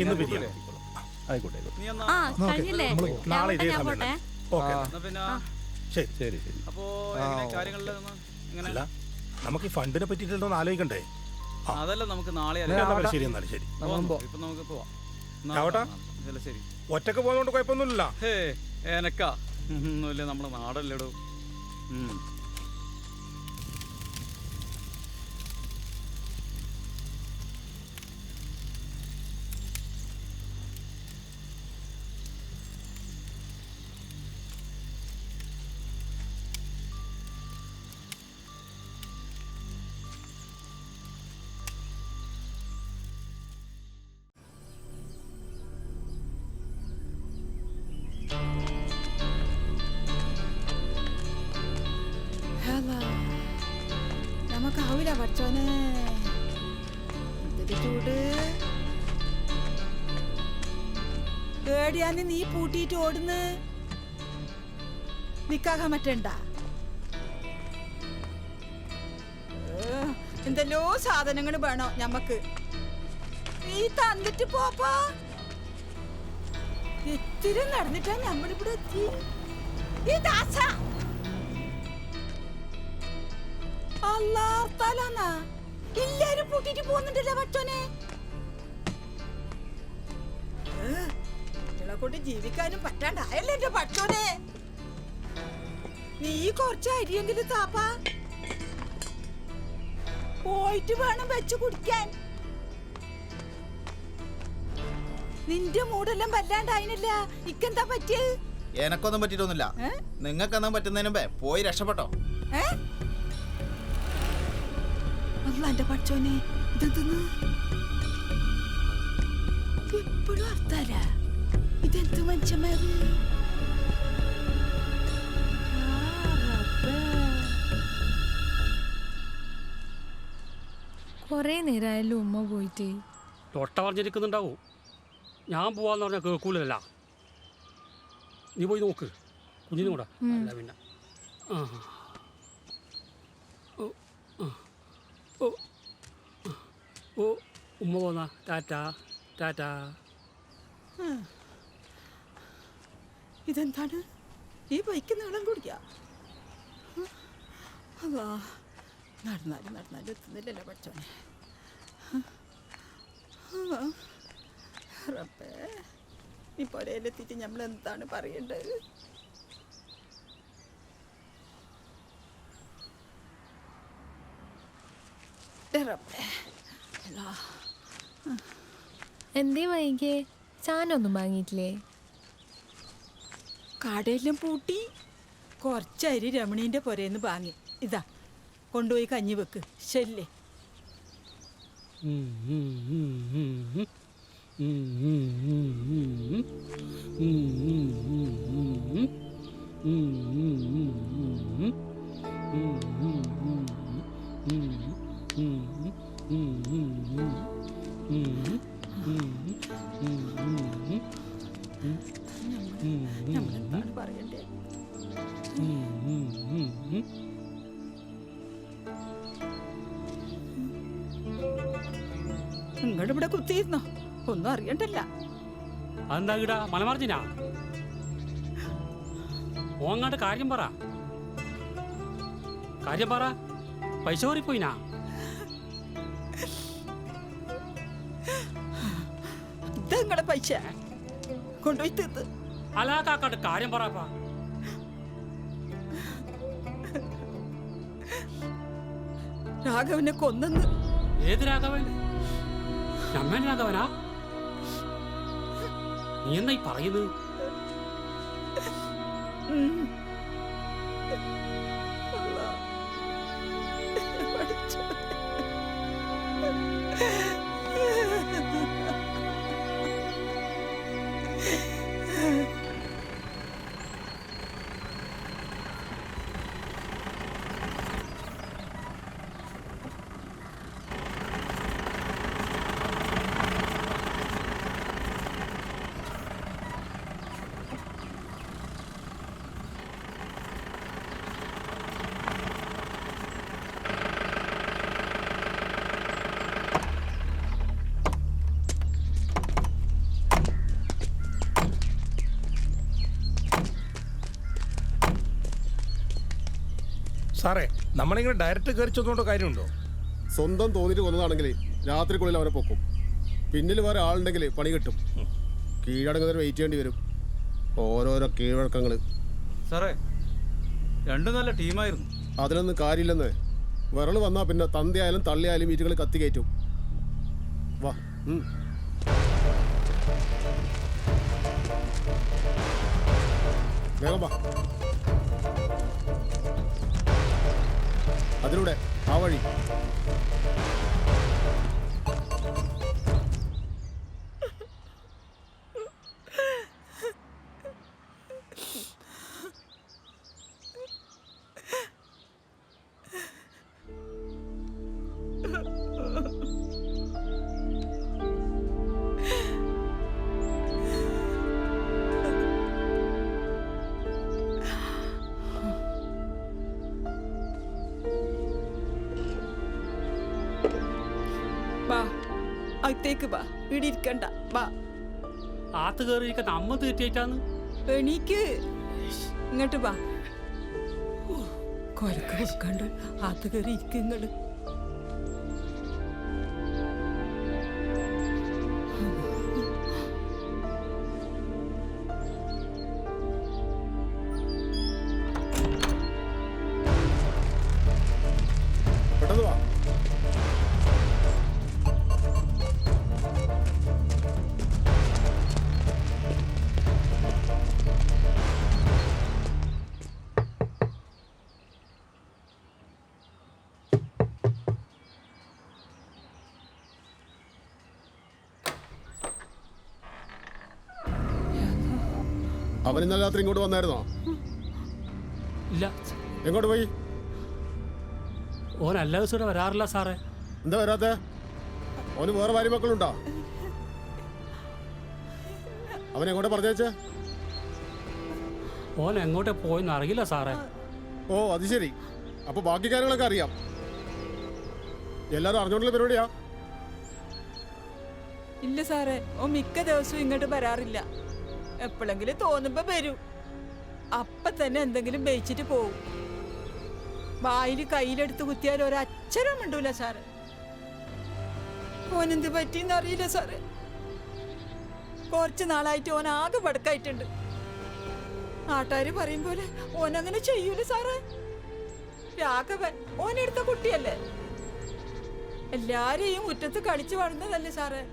ഇന്ന് പിരിയാം. ആയിക്കോട്ടെ. നീ എന്നാ ആ കഴിഞ്ഞില്ലേ നാളെ ഇതേ ഞാൻ സമയം പോട്ടെ. ഓക്കെ. എന്നാ പിന്നെ ശരി. ശരി ശരി. അപ്പോ എങ്ങനെ കാര്യങ്ങളിലൊന്ന് എങ്ങനെ അല്ല, നമുക്ക് ഈ ഫണ്ടിനെ പറ്റിയിട്ടൊന്ന് ആലോചിക്കണ്ടേ? അതല്ല നമുക്ക് നാളെ എന്നാലും ശരി. ഇപ്പൊ നമുക്ക് പോവാം. ആവട്ടെ. ശരി. ഒറ്റക്ക് പോകുന്നതുകൊണ്ട് കുഴപ്പമൊന്നുമില്ല. ഹേ എനക്കാ ഒന്നുമില്ല, നമ്മുടെ നാടല്ലേടോ. നമുക്കാവൂല പഠിച്ചോനെ, എന്തൊരു ചൂട്. ഏടിയാന്ന് നീ പൂട്ടിയിട്ട് ഓടുന്ന്? നിക്കാകാൻ പറ്റണ്ട. എന്തെല്ലോ സാധനങ്ങൾ വേണോ ഞമ്മക്ക്. നീ തന്നിട്ട് പോപ്പാ. ഇത്തിരി നടന്നിട്ടാ നമ്മളിവിടെ എത്തി. ഈ ദാസ അല്ലാർത്താലാന്നാ എല്ലാരും പൂട്ടിട്ട് പോകുന്നുണ്ടല്ലോ പറ്റോനെ. കുട്ടികളെ കൊണ്ട് ജീവിക്കാനും പറ്റാണ്ടായല്ലേ എന്റെ പറ്റോനെ. നീ കുറച്ച് അരിയെങ്കിലും താപ്പാ. പോയിട്ട് വേണം വെച്ച് കുടിക്കാൻ. നിന്റെ മൂടെല്ലാം വല്ലാണ്ടായിനില്ല. ഇക്കെന്താ പറ്റിയത്? എനക്കൊന്നും പറ്റിയിട്ടൊന്നുമില്ല. നിങ്ങൾക്കൊന്നും പറ്റുന്നതിന് മുമ്പേ പോയി രക്ഷപ്പെട്ടോ. എന്റെ പഠിച്ചോനെ, ഇതെന്തെന്ന് എപ്പോഴും അർത്താല. ഇതെന്ത് മനുഷ്യന്മാര്? കൊറേ നേരമായാലും ഉമ്മ പോയിട്ട്. തൊട്ട പറഞ്ഞിരിക്കുന്നുണ്ടാവും. ഞാൻ പോവാന്ന് പറഞ്ഞാൽ കേൾക്കൂലല്ല. നീ പോയി നോക്ക് കുഞ്ഞിനും കൂടെ. അല്ല പിന്നെ ഓ ഉമ്മ പോന്ന. ടാറ്റാ ടാറ്റാ. ഇതെന്താണ് ഈ ബൈക്ക് നീളം കുടിക്ക? അല്ലാ, നടന്നാലും എത്തുന്നില്ലല്ലോ പഠിച്ചോനെ. റബ്ബേ, ഈ പൊരയിലെത്തിയിട്ട് നമ്മൾ എന്താണ് പറയേണ്ടത്? എന്തേ വൈകിയേ? സാധനമൊന്നും വാങ്ങിയിട്ടില്ലേ? കടയെല്ലാം പൂട്ടി. കുറച്ചരി രമണീൻ്റെ പൊരേന്ന് വാങ്ങി. ഇതാ കൊണ്ടുപോയി കഞ്ഞി വെക്ക്. ശരില്ലേ? നമ്മളെന്താണ് പറയണ്ടേ? നിങ്ങളിവിടെ കുത്തിയിരുന്നോ? ഒന്നും അറിയണ്ടല്ല. അതെന്താ കിടാ മലമറിഞ്ഞിനാ? ഓങ്ങാണ്ട് കാര്യം പറ. പൈസ ഓറിപ്പോയിനാ? നിങ്ങളുടെ പൈസ കൊണ്ടുപോയി തീർത്ത്. അലാക്കാക്കാണ്ട് കാര്യം പറപ്പാ. രാഘവനെ കൊന്നെന്ന്. ഏത് രാഘവൻ? ഞമ്മൻ രാഘവനാ? നീ എന്നാ ഈ പറയുന്നത്? സാറേ, നമ്മളിങ്ങനെ ഡയറക്റ്റ് കയറി ചെന്നുകൊണ്ടോ കാര്യമുണ്ടോ? സ്വന്തം തോന്നിട്ട് കൊന്നതാണെങ്കിൽ രാത്രിക്കുള്ളിൽ അവരെ പൊക്കും. പിന്നിൽ വേറെ ആളുണ്ടെങ്കിൽ പണി കിട്ടും. കീഴടങ്ങുന്നവർ വെയിറ്റ് ചെയ്യേണ്ടി വരും. ഓരോരോ കീഴ്വഴക്കങ്ങൾ. സാറേ, രണ്ടും നല്ല ടീമായിരുന്നു. അതിലൊന്നും കാര്യമില്ലെന്ന്. വിരൽ വന്നാൽ പിന്നെ തന്തയായാലും തള്ളിയായാലും വീറ്റുകൾ കത്തി കയറ്റും. വാ. വേഗം വാ. അതിലൂടെ ആ വഴി. അകത്തേക്ക് വാ, ഇവിടെ ഇരിക്കണ്ട. വാ, ആത്ത് കയറിയിരിക്കുന്ന അമ്മ തീർച്ചയായിട്ടാണ്. എണീക്ക്, ഇങ്ങോട്ട് വാ. കൊരക്ക് കൊടുക്കാണ്ട് ആത്ത് കയറി ഇരിക്കുന്നത്. പെട്ടെന്ന് വാ. അവൻ ഇന്നലെ രാത്രി ഇങ്ങോട്ട് വന്നായിരുന്നോ? ഇല്ല. എങ്ങോട്ട് പോയി? ഓൻ എല്ലാ ദിവസവും വരാറില്ല സാറേ. എന്താ വരാത്തെ? ഓന് വേറെ ഭാര്യ മക്കളുണ്ടോ? അവൻ എങ്ങോട്ട് പറഞ്ഞേച്ചേ? ഓൻ എങ്ങോട്ടേ പോയെന്ന് അറിയില്ല സാറേ. ഓ, അത് ശരി. അപ്പൊ ബാക്കി കാര്യങ്ങളൊക്കെ അറിയാം. എല്ലാരും അറിഞ്ഞോണ്ടുള്ള പരിപാടിയാ? ഇല്ല സാറേ, ഓ മിക്ക ദിവസവും ഇങ്ങോട്ട് വരാറില്ല. എപ്പോഴെങ്കിലും തോന്നുമ്പോ വരും. അപ്പൊ തന്നെ എന്തെങ്കിലും വെച്ചിട്ട് പോവും. വായിൽ കയ്യിലെടുത്ത് കുത്തിയാൽ ഒരക്ഷരം മിണ്ടൂല സാറേ. ഓനെന്ത് പറ്റിയെന്ന് അറിയില്ല സാറേ. കുറച്ച് നാളായിട്ട് ഓൻ ആകെ പടക്കായിട്ടുണ്ട്. നാട്ടുകാര് പറയും പോലെ ഓനങ്ങനെ ചെയ്യൂല സാറേ. രാഘവൻ ഓനെടുത്ത കുട്ടിയല്ലേ, എല്ലാരെയും മുറ്റത്ത് കളിച്ചു വളർന്നതല്ലേ സാറേ.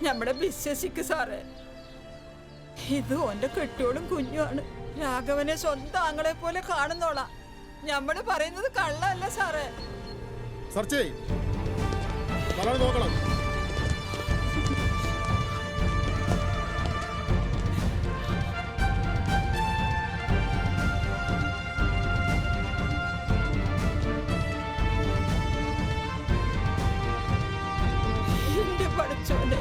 ഞമ്മടെ വിശ്വസിക്ക് സാറേ. ഇത് ഓന്റെ കെട്ടിയോളും കുഞ്ഞുമാണ്. രാഘവനെ സ്വന്തം ആങ്ങളെ പോലെ കാണുന്നോളാ. ഞമ്മള് പറയുന്നത് കള്ളല്ല സാറേ. നോക്കണം. എന്റെ പഠിച്ചോനെ,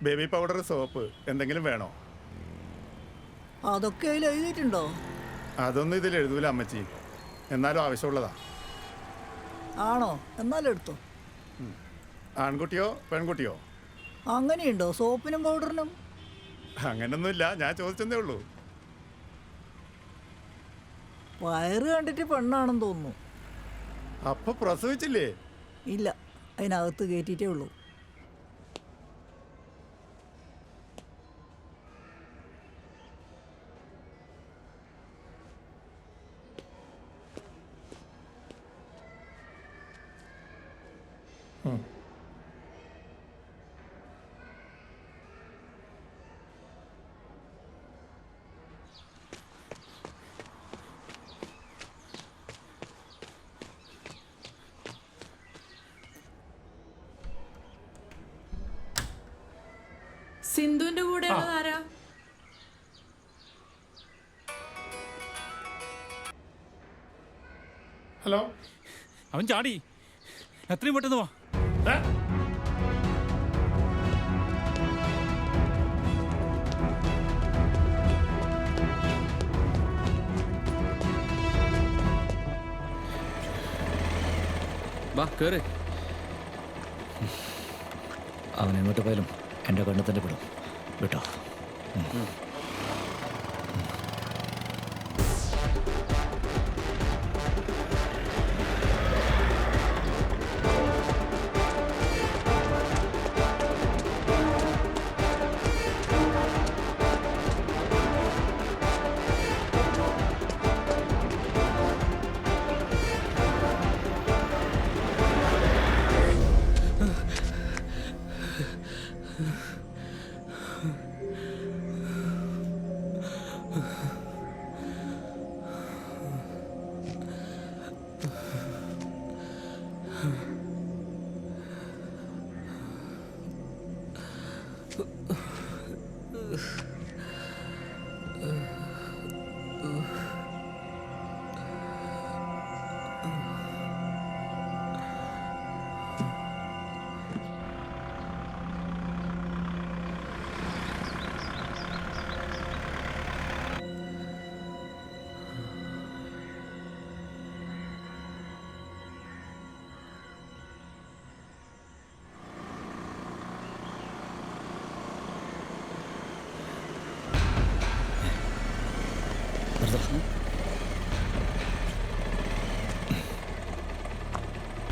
ബേബി പൗഡർ, സോപ്പ് എന്തെങ്കിലും വേണോ? അതൊക്കെ അതിൽ എഴുതിയിട്ടുണ്ടോ? അതൊന്നും ഇതിൽ എഴുതൂല അമ്മച്ചി, എന്നാലും ആവശ്യമുള്ളതാ. ആണോ? എന്നാലും എടുത്തോ. ആൺകുട്ടിയോ പെൺകുട്ടിയോ? അങ്ങനെയുണ്ടോ സോപ്പിനും പൗഡറിനും? അങ്ങനൊന്നുമില്ല, ഞാൻ ചോദിച്ചതേ ഉള്ളൂ. വയറ് കണ്ടിട്ട് പെണ്ണാണെന്ന് തോന്നുന്നു. അപ്പൊ പ്രസവിച്ചില്ലേ? ഇല്ല, അതിനകത്ത് കയറ്റിയിട്ടേ ഉള്ളൂ. സിന്ധുവിന്റെ കൂടെ ഉള്ളതാരാ? ഹലോ, അവൻ ചാടി. എത്രയും പെട്ടെന്ന് വാ. വാ കേറ്. അവൻ എങ്ങോട്ട് പോയാലും എൻ്റെ കണ്ണിൽ തന്നെ പെടും കേട്ടോ.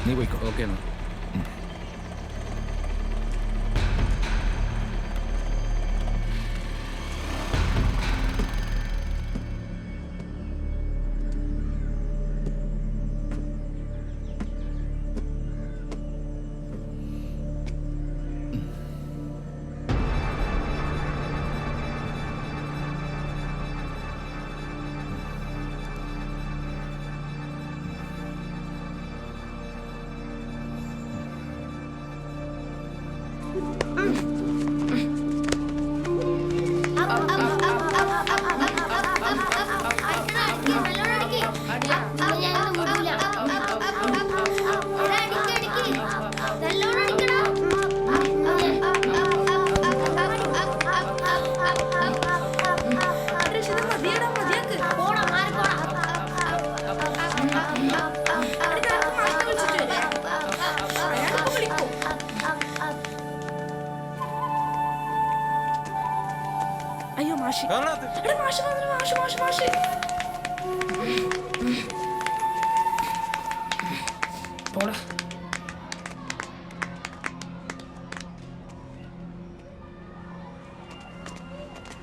നീ പോയിക്കോ. ഓക്കെ എന്നാ. അയ്യോ മാഷി, മാഷി മാഷി മാഷി മാഷി. പോടാ.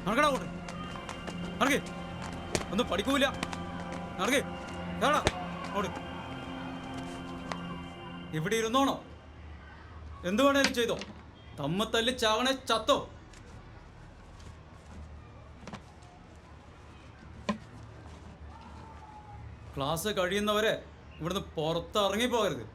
നടക്കടാ അങ്ങോട്ട്. നടക്ക്. ഒന്നും പഠിക്കൂല. നടക്ക്. കേറാ അങ്ങോട്ട്. ഇവിടെ ഇരുന്നോണോ? എന്ത് വേണേലും ചെയ്തോ. തമ്മത്തല്ലി ചാവണേ ചത്തോ. ക്ലാസ് കഴിയുന്നവരെ ഇവിടുന്ന് പുറത്തിറങ്ങി പോകരുത്.